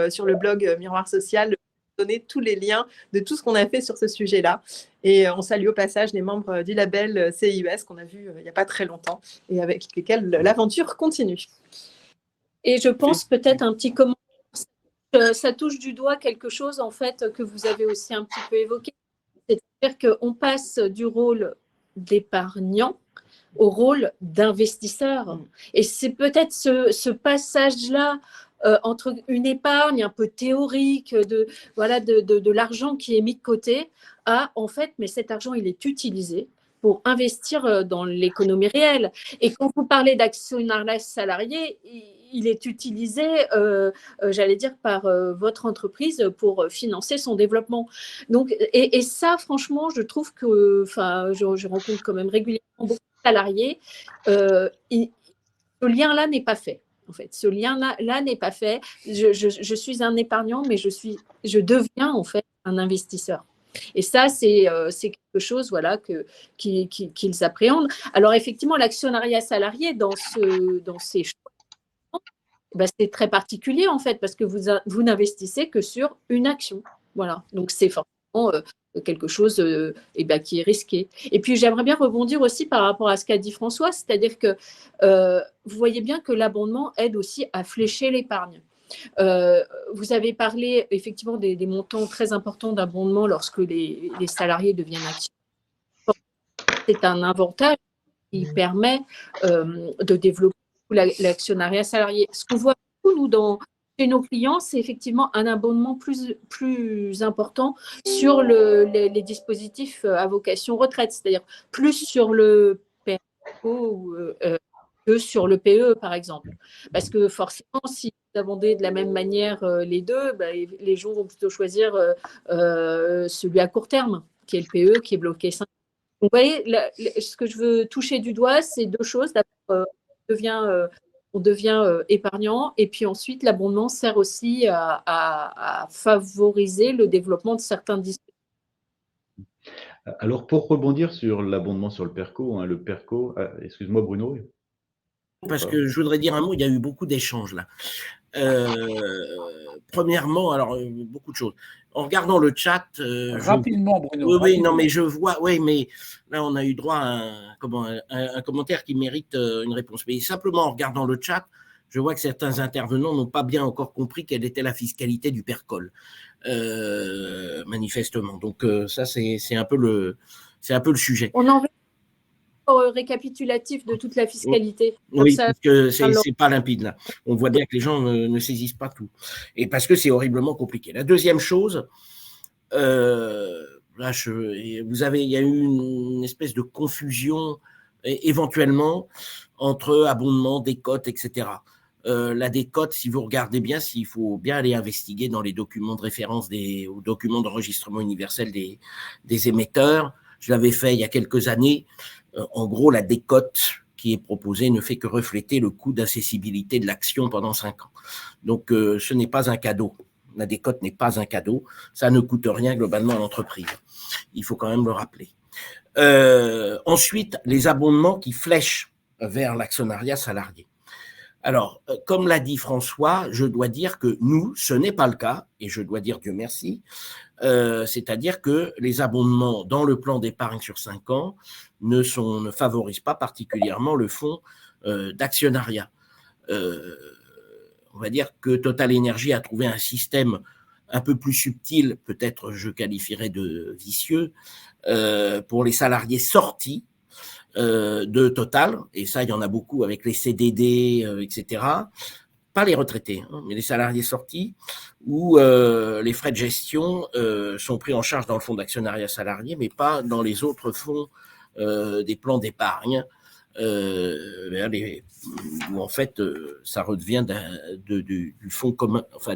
sur le blog Miroir Social, donner tous les liens de tout ce qu'on a fait sur ce sujet-là. Et on salue au passage les membres du label CIUS qu'on a vu il n'y a pas très longtemps et avec lesquels l'aventure continue. Et je pense peut-être un petit commentaire, ça touche du doigt quelque chose en fait que vous avez aussi un petit peu évoqué. C'est-à-dire qu'on passe du rôle d'épargnant au rôle d'investisseur. Et c'est peut-être ce passage-là entre une épargne un peu théorique de l'argent qui est mis de côté à, en fait, mais cet argent, il est utilisé pour investir dans l'économie réelle. Et quand vous parlez d'actionnariat salarié, il est utilisé, j'allais dire, par votre entreprise pour financer son développement. Donc, et ça, franchement, je trouve que, enfin, je rencontre quand même régulièrement beaucoup de salariés. Ce lien-là n'est pas fait. En fait, ce lien-là n'est pas fait. Je suis un épargnant, mais je deviens en fait un investisseur. Et ça, c'est quelque chose, voilà, qu'ils appréhendent. Alors effectivement, l'actionnariat salarié dans ces choix, ben, c'est très particulier en fait, parce que vous n'investissez que sur une action. Voilà. Donc c'est forcément quelque chose eh ben, qui est risqué. Et puis j'aimerais bien rebondir aussi par rapport à ce qu'a dit François, c'est-à-dire que vous voyez bien que l'abondement aide aussi à flécher l'épargne. Vous avez parlé effectivement des montants très importants d'abondement lorsque les salariés deviennent actifs. C'est un avantage qui permet de développer l'actionnariat salarié. Ce qu'on voit nous chez nos clients, c'est effectivement un abondement plus important sur les dispositifs à vocation retraite, c'est-à-dire plus sur le PERCO que sur le PE, par exemple. Parce que forcément, si vous abondez de la même manière les deux, bah, les gens vont plutôt choisir celui à court terme, qui est le PE, qui est bloqué 5. Donc, vous voyez, ce que je veux toucher du doigt, c'est deux choses. D'abord, on devient épargnant, et puis ensuite, l'abondement sert aussi à favoriser le développement de certains dispositifs. Alors, pour rebondir sur l'abondement sur le PERCO, hein, le PERCO, excuse-moi Bruno. Parce que je voudrais dire un mot, il y a eu beaucoup d'échanges là. Premièrement, alors beaucoup de choses. En regardant le chat, rapidement, Bruno. Oui, rapidement. non, mais je vois. Oui, mais là, on a eu droit à un commentaire qui mérite une réponse. Mais simplement, en regardant le chat, je vois que certains intervenants n'ont pas bien encore compris quelle était la fiscalité du PERCOL, manifestement. Donc ça, c'est un peu le sujet. On en veut récapitulatif de toute la fiscalité. Oui, parce que c'est pas limpide là. On voit bien que les gens ne saisissent pas tout. Et parce que c'est horriblement compliqué. La deuxième chose, là, il y a eu une espèce de confusion éventuellement entre abondement, décote, etc. La décote, si vous regardez bien, s'il faut bien aller investiguer dans les documents de référence aux documents d'enregistrement universel des émetteurs. Je l'avais fait il y a quelques années. En gros, la décote qui est proposée ne fait que refléter le coût d'accessibilité de l'action pendant 5 ans. Donc, ce n'est pas un cadeau. La décote n'est pas un cadeau. Ça ne coûte rien globalement à l'entreprise. Il faut quand même le rappeler. Ensuite, les abondements qui flèchent vers l'actionnariat salarié. Alors, comme l'a dit François, je dois dire que nous, ce n'est pas le cas, et je dois dire Dieu merci, c'est-à-dire que les abondements dans le plan d'épargne sur 5 ans ne favorisent pas particulièrement le fonds d'actionnariat. On va dire que Total Energy a trouvé un système un peu plus subtil, peut-être je qualifierais de vicieux, pour les salariés sortis de Total, et ça il y en a beaucoup avec les CDD, etc. Pas les retraités, hein, mais les salariés sortis, où les frais de gestion sont pris en charge dans le fonds d'actionnariat salarié, mais pas dans les autres fonds des plans d'épargne, où en fait ça redevient du fonds commun, enfin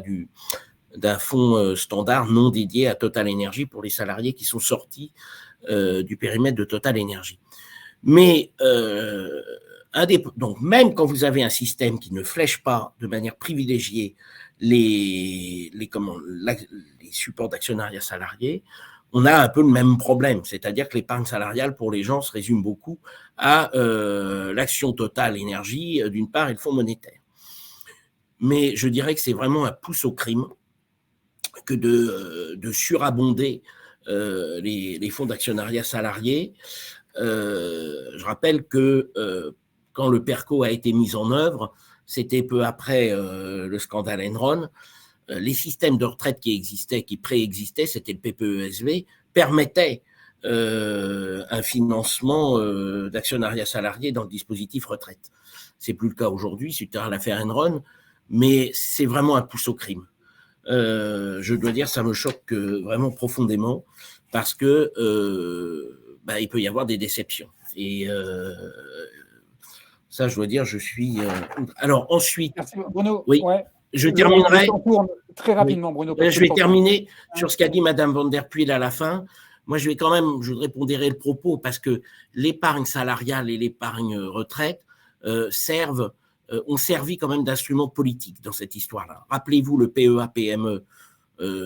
d'un fonds standard non dédié à Total Energy pour les salariés qui sont sortis du périmètre de Total Energy. Mais donc même quand vous avez un système qui ne flèche pas de manière privilégiée les supports d'actionnariat salarié, on a un peu le même problème, c'est-à-dire que l'épargne salariale pour les gens se résume beaucoup à l'action Total Énergie d'une part et le fonds monétaire. Mais je dirais que c'est vraiment un pouce au crime que de surabonder les fonds d'actionnariat salarié. Je rappelle que quand le PERCO a été mis en œuvre, c'était peu après le scandale Enron, les systèmes de retraite qui préexistaient, c'était le PPESV, permettaient un financement d'actionnariat salarié dans le dispositif retraite. C'est plus le cas aujourd'hui suite à l'affaire Enron, mais c'est vraiment un pouce au crime. Je dois dire, ça me choque vraiment profondément parce que il peut y avoir des déceptions. Et Ça, je dois dire, je suis… Alors, ensuite… Merci, Bruno. Oui, Ouais. je terminerai… Le temps tourne très rapidement, Bruno. Je vais terminer sur ce qu'a dit Madame Van Der Puel à la fin. Moi, je voudrais pondérer le propos parce que l'épargne salariale et l'épargne retraite ont servi quand même d'instrument politique dans cette histoire-là. Rappelez-vous le PEA-PME,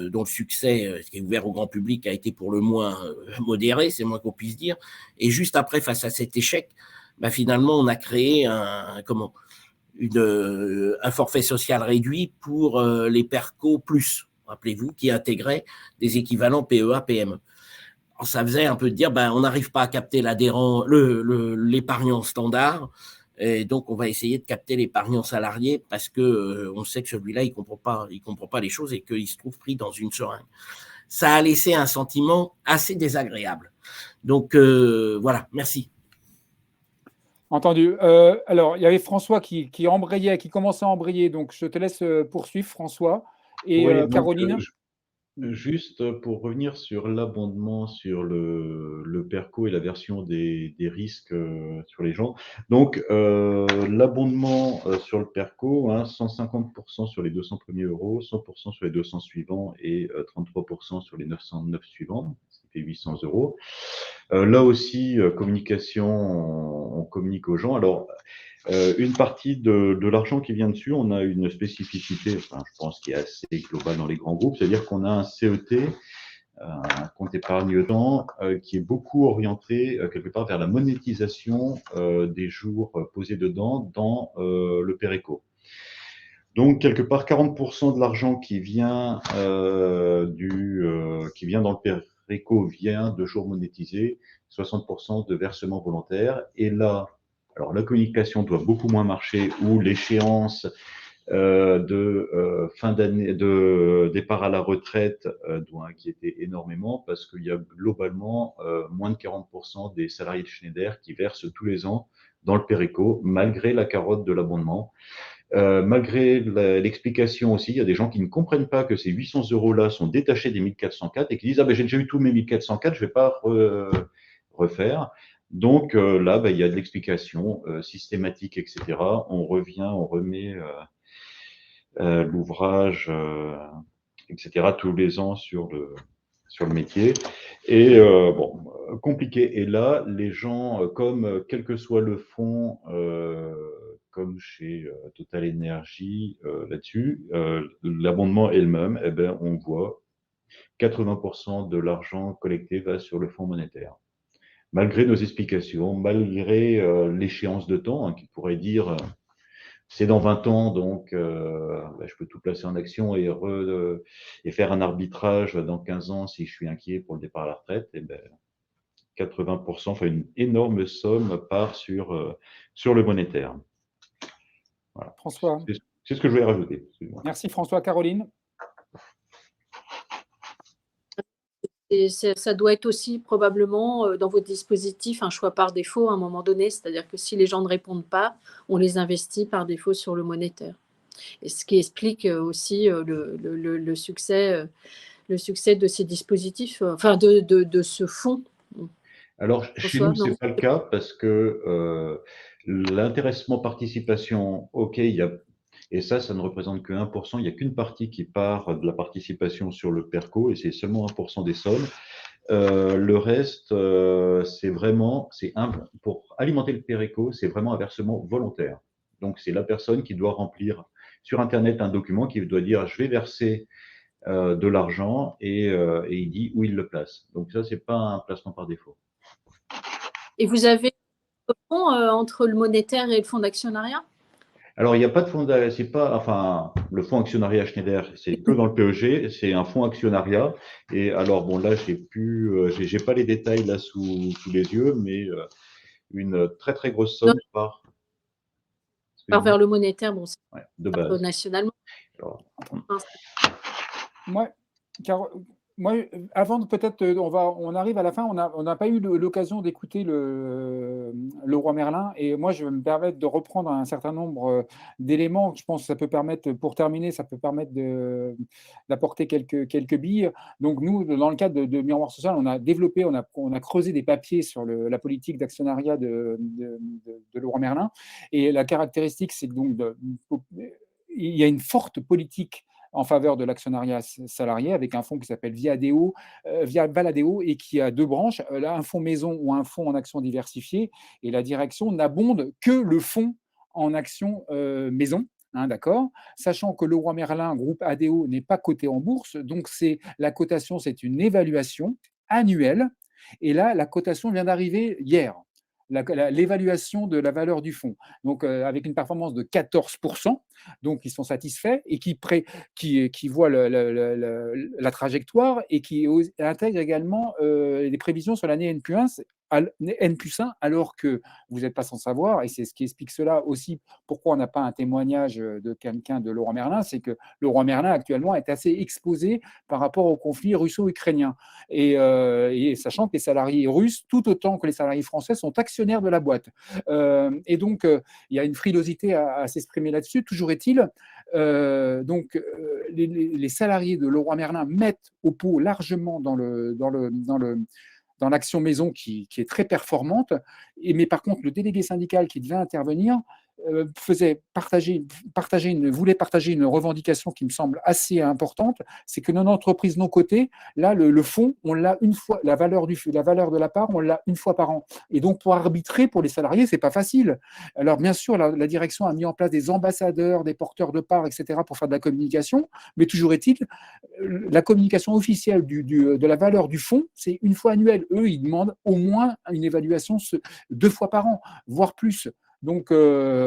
dont le succès, qui est ouvert au grand public, a été pour le moins modéré, c'est moins qu'on puisse dire. Et juste après, face à cet échec, finalement, on a créé un forfait social réduit pour les PERCO+, rappelez-vous, qui intégrait des équivalents PEA-PME. Alors, ça faisait un peu de dire, on n'arrive pas à capter l'épargnant standard, et donc on va essayer de capter l'épargnant salarié parce que on sait que celui-là, il comprend pas les choses et qu'il se trouve pris dans une seringue. Ça a laissé un sentiment assez désagréable. Donc voilà, merci. Entendu. Alors, il y avait François qui commençait à embrayer, donc je te laisse poursuivre, François. Et oui, donc, Caroline. Juste pour revenir sur l'abondement sur le PERCO et la version des risques sur les gens. Donc, l'abondement sur le PERCO, 150% sur les 200 premiers euros, 100% sur les 200 suivants et 33% sur les 909 suivants, ce qui fait 800 euros. Là aussi, communication, on communique aux gens. Alors, une partie de l'argent qui vient dessus, on a une spécificité, je pense, qui est assez globale dans les grands groupes, c'est-à-dire qu'on a un CET, un compte épargne-temps, qui est beaucoup orienté quelque part vers la monétisation des jours posés dedans dans le PERECO. Donc, quelque part, 40% de l'argent qui vient dans le PERECO vient de jours monétisés, 60% de versements volontaires. Et là, alors la communication doit beaucoup moins marcher, ou l'échéance de fin d'année, de départ à la retraite doit inquiéter énormément parce qu'il y a globalement moins de 40% des salariés de Schneider qui versent tous les ans dans le PERECO, malgré la carotte de l'abondement. Malgré l'explication aussi, il y a des gens qui ne comprennent pas que ces 800 euros-là sont détachés des 1404 et qui disent « Ah ben j'ai déjà eu tous mes 1404, je ne vais pas refaire ». Donc là, il y a de l'explication systématique, etc. On remet l'ouvrage, etc. tous les ans sur le métier. Et compliqué. Et là, les gens, comme quel que soit le fonds, comme chez Total Energy là-dessus, l'abondement est le même, on voit 80% de l'argent collecté va sur le fonds monétaire. Malgré nos explications, malgré l'échéance de temps, qui pourrait dire c'est dans 20 ans, donc je peux tout placer en action et faire un arbitrage dans 15 ans si je suis inquiet pour le départ à la retraite, 80%, enfin une énorme somme part sur le monétaire. Voilà. François. C'est ce que je voulais rajouter. Merci François. Caroline. Et ça doit être aussi probablement dans votre dispositif un choix par défaut à un moment donné, c'est-à-dire que si les gens ne répondent pas, on les investit par défaut sur le monétaire. Et ce qui explique aussi le succès de ces dispositifs, de ce fonds. Alors, chez nous, ce n'est pas le cas parce que l'intéressement participation, OK, et ça ne représente que 1%. Il n'y a qu'une partie qui part de la participation sur le PERCO et c'est seulement 1% des sommes. Le reste, pour alimenter le PERCO, c'est vraiment un versement volontaire. Donc, c'est la personne qui doit remplir sur Internet un document qui doit dire « je vais verser de l'argent » et il dit où il le place. Donc, ça, ce n'est pas un placement par défaut. Et vous avez un fonds entre le monétaire et le fonds d'actionnariat ? Alors, il n'y a pas de fonds, le fonds actionnariat Schneider, c'est que dans le PEG, c'est un fonds actionnariat. Et alors, bon, là, j'ai pas les détails là sous les yeux, mais une très, très grosse somme part vers le monétaire, bon, c'est de base. nationalement. Alors, Moi, avant de peut-être, on arrive à la fin, on n'a pas eu l'occasion d'écouter le roi Merlin, et moi, je vais me permettre de reprendre un certain nombre d'éléments. Je pense que ça peut permettre, pour terminer, ça peut permettre d'apporter quelques billes. Donc, nous, dans le cadre de Miroir Social, on a développé, on a creusé des papiers sur la politique d'actionnariat de le roi Merlin. Et la caractéristique, c'est que donc, il y a une forte politique en faveur de l'actionnariat salarié, avec un fonds qui s'appelle Via Valadeo, et qui a deux branches, là, un fonds maison ou un fonds en actions diversifiées, et la direction n'abonde que le fonds en actions maison. Hein, d'accord, sachant que Leroy Merlin, groupe ADO, n'est pas coté en bourse, donc la cotation, c'est une évaluation annuelle, et là, la cotation vient d'arriver hier. L'évaluation de la valeur du fonds, donc avec une performance de 14%, donc ils sont satisfaits, et qui voient la trajectoire, et qui intègrent également les prévisions sur l'année N+1, alors que vous n'êtes pas sans savoir, et c'est ce qui explique cela aussi, pourquoi on n'a pas un témoignage de quelqu'un de Leroy Merlin, c'est que Leroy Merlin actuellement est assez exposé par rapport au conflit russo-ukrainien, et sachant que les salariés russes, tout autant que les salariés français, sont actionnaires de la boîte. Et donc, il y a une frilosité à s'exprimer là-dessus. Toujours est-il, les salariés de Leroy Merlin mettent au pot largement dans l'action maison qui est très performante. Mais par contre, le délégué syndical qui devait intervenir voulait partager une revendication qui me semble assez importante, c'est que notre entreprise non cotée, là, le fonds, on l'a une fois, la valeur de la part, on l'a une fois par an. Et donc, pour arbitrer pour les salariés, c'est pas facile. Alors, bien sûr, la direction a mis en place des ambassadeurs, des porteurs de parts, etc., pour faire de la communication, mais toujours est-il, la communication officielle de la valeur du fonds, c'est une fois annuelle. Eux, ils demandent au moins une évaluation 2 fois par an, voire plus. Donc,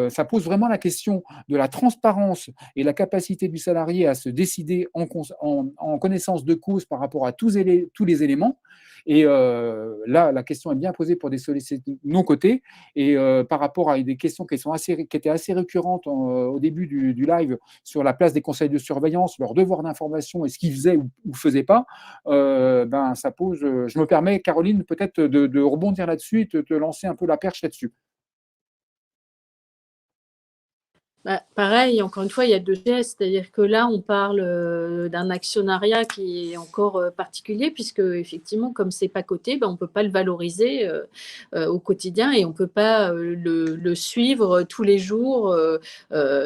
ça pose vraiment la question de la transparence et la capacité du salarié à se décider en connaissance de cause par rapport à tous les éléments. Et là, la question est bien posée pour des sollicités non cotés. Et par rapport à des questions qui étaient assez récurrentes au début du live sur la place des conseils de surveillance, leur devoir d'information et ce qu'ils faisaient ou ne faisaient pas, ça pose. Je me permets, Caroline, peut-être de rebondir là-dessus et de te lancer un peu la perche là-dessus. Pareil, encore une fois, il y a deux gestes, c'est-à-dire que là, on parle d'un actionnariat qui est encore particulier, puisque effectivement, comme c'est pas coté, on ne peut pas le valoriser au quotidien, et on ne peut pas le suivre tous les jours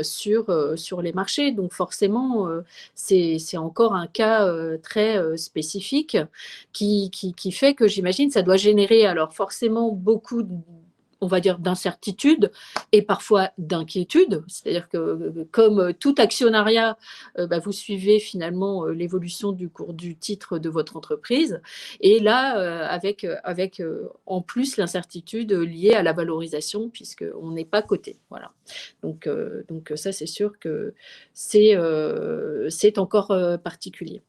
sur les marchés. Donc forcément, c'est encore un cas très spécifique qui fait que, j'imagine, ça doit générer alors forcément beaucoup on va dire, d'incertitude et parfois d'inquiétude. C'est-à-dire que, comme tout actionnariat, vous suivez finalement l'évolution du cours du titre de votre entreprise. Et là, avec en plus l'incertitude liée à la valorisation, puisqu'on n'est pas coté. Voilà. Donc ça, c'est sûr que c'est encore particulier.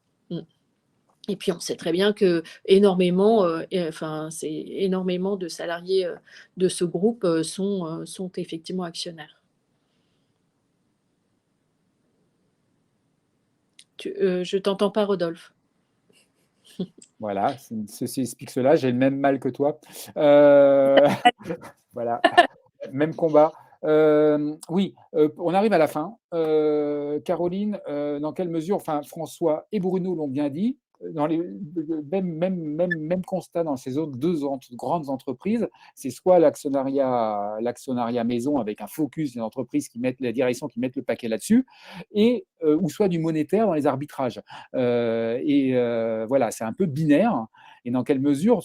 Et puis, on sait très bien que énormément de salariés de ce groupe sont effectivement actionnaires. Je ne t'entends pas, Rodolphe. Voilà, ceci explique cela. J'ai le même mal que toi. Voilà, même combat. Oui, on arrive à la fin. Caroline, dans quelle mesure, enfin François et Bruno l'ont bien dit, dans les même constat dans ces autres deux grandes entreprises, c'est soit l'actionnariat maison avec un focus des entreprises la direction qui mettent le paquet là-dessus, et ou soit du monétaire dans les arbitrages. Voilà, c'est un peu binaire. Et dans quelle mesure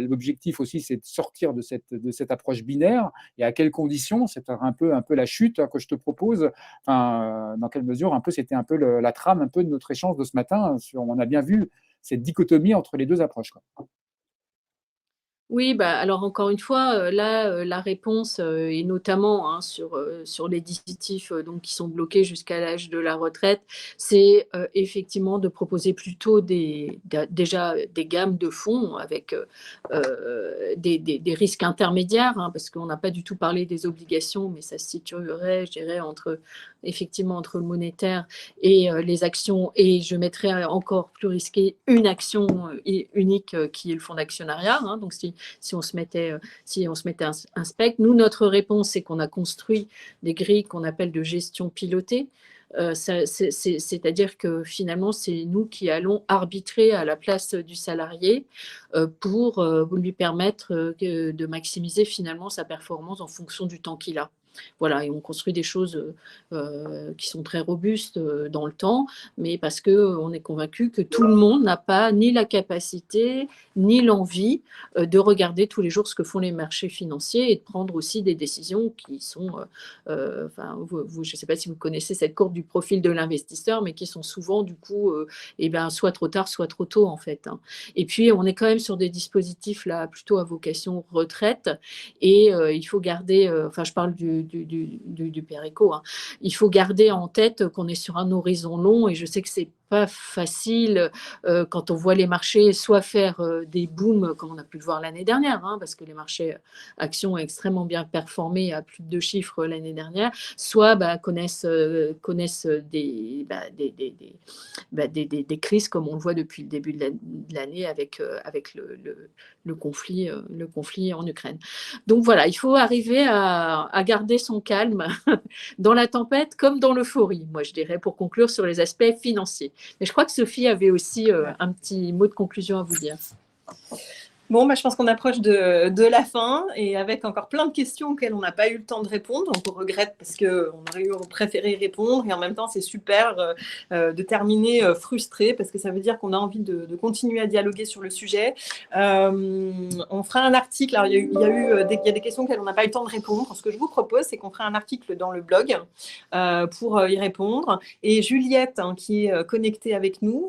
l'objectif aussi, c'est de sortir de cette approche binaire, et à quelles conditions, c'est un peu la chute que je te propose. Enfin, dans quelle mesure, c'était un peu la trame un peu de notre échange de ce matin. On a bien vu cette dichotomie entre les deux approches, quoi. Oui, alors encore une fois, là, la réponse est notamment sur les dispositifs donc, qui sont bloqués jusqu'à l'âge de la retraite, c'est effectivement de proposer plutôt déjà des gammes de fonds avec des risques intermédiaires, parce qu'on n'a pas du tout parlé des obligations, mais ça se situerait, je dirais, entre effectivement entre le monétaire et les actions, et je mettrais encore plus risqué une action unique qui est le fonds d'actionnariat. Hein. Donc si on se mettait un spec, nous notre réponse c'est qu'on a construit des grilles qu'on appelle de gestion pilotée. C'est-à-dire que finalement, c'est nous qui allons arbitrer à la place du salarié pour lui permettre de maximiser finalement sa performance en fonction du temps qu'il a. Voilà, et on construit des choses qui sont très robustes dans le temps, mais parce qu'on est convaincu que tout le monde n'a pas ni la capacité ni l'envie de regarder tous les jours ce que font les marchés financiers et de prendre aussi des décisions qui sont, je ne sais pas si vous connaissez cette courbe du profil de l'investisseur, mais qui sont souvent du coup soit trop tard, soit trop tôt en fait. Hein. Et puis on est quand même sur des dispositifs là plutôt à vocation retraite, et il faut garder, je parle du PERECO, hein. Il faut garder en tête qu'on est sur un horizon long, et je sais que c'est pas facile quand on voit les marchés soit faire des booms comme on a pu le voir l'année dernière, hein, parce que les marchés actions ont extrêmement bien performé à plus de 2 chiffres l'année dernière, soit connaissent des crises comme on le voit depuis le début de l'année avec le conflit en Ukraine. Donc voilà, il faut arriver à garder son calme dans la tempête comme dans l'euphorie, moi je dirais, pour conclure sur les aspects financiers. Mais je crois que Sophie avait aussi un petit mot de conclusion à vous dire. Bon, je pense qu'on approche de la fin, et avec encore plein de questions auxquelles on n'a pas eu le temps de répondre. Donc, on regrette parce qu'on aurait préféré répondre, et en même temps, c'est super de terminer frustré, parce que ça veut dire qu'on a envie de continuer à dialoguer sur le sujet. On fera un article. Alors, il y a des questions auxquelles on n'a pas eu le temps de répondre. Ce que je vous propose, c'est qu'on fera un article dans le blog pour y répondre. Et Juliette, hein, qui est connectée avec nous,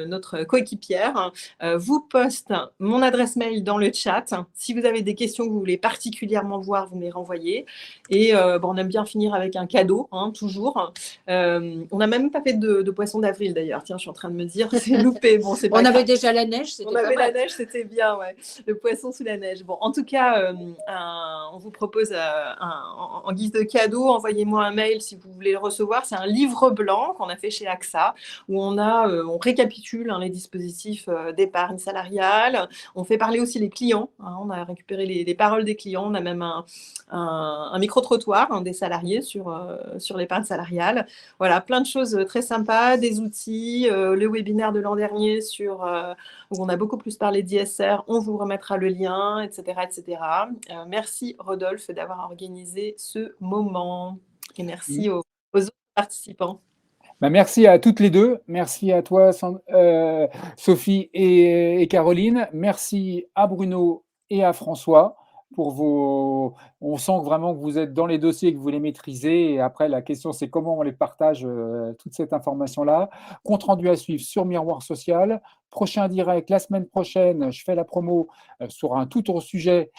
notre coéquipière, vous poste mon adresse mail dans le chat. Si vous avez des questions que vous voulez particulièrement voir, vous me les renvoyez. Et on aime bien finir avec un cadeau, hein, toujours. On n'a même pas fait de poisson d'avril d'ailleurs. Tiens, je suis en train de me dire, c'est loupé. Bon, c'est pas on grave. avait déjà la neige, c'était pas mal. La neige, c'était bien, ouais. Le poisson sous la neige. Bon, en tout cas, on vous propose en guise de cadeau, envoyez-moi un mail si vous voulez le recevoir. C'est un livre blanc qu'on a fait chez AXA, où on récapitule les dispositifs d'épargne salariale. On fait parler aussi les clients. Hein, on a récupéré les paroles des clients. On a même un micro-trottoir des salariés sur l'épargne salariale. Voilà, plein de choses très sympas, des outils, le webinaire de l'an dernier où on a beaucoup plus parlé d'ISR. On vous remettra le lien, etc. etc. Merci Rodolphe d'avoir organisé ce moment. Et merci aux autres participants. Merci à toutes les deux. Merci à toi, Sophie et Caroline. Merci à Bruno et à François pour vos. On sent vraiment que vous êtes dans les dossiers, que vous les maîtrisez. Et après, la question, c'est comment on les partage, toute cette information-là. Compte rendu à suivre sur Miroir Social. Prochain direct, la semaine prochaine, je fais la promo sur un tout autre sujet.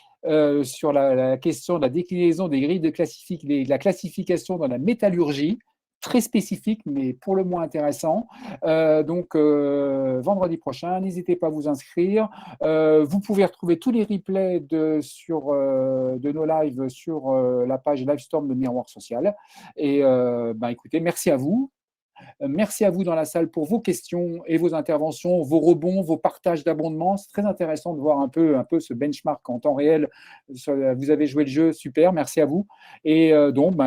Sur la question de la déclinaison des grilles de la classification dans la métallurgie. Très spécifique, mais pour le moins intéressant. Vendredi prochain, n'hésitez pas à vous inscrire. Vous pouvez retrouver tous les replays de nos lives sur la page Livestorm de Miroir Social. Et écoutez, merci à vous. Merci à vous dans la salle pour vos questions et vos interventions, vos rebonds, vos partages d'abondements. C'est très intéressant de voir un peu ce benchmark en temps réel. Vous avez joué le jeu, super, merci à vous. Et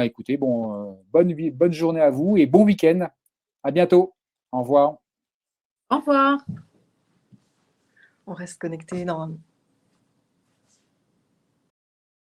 écoutez, bonne journée à vous et bon week-end. À bientôt. Au revoir. Au revoir. On reste connecté dans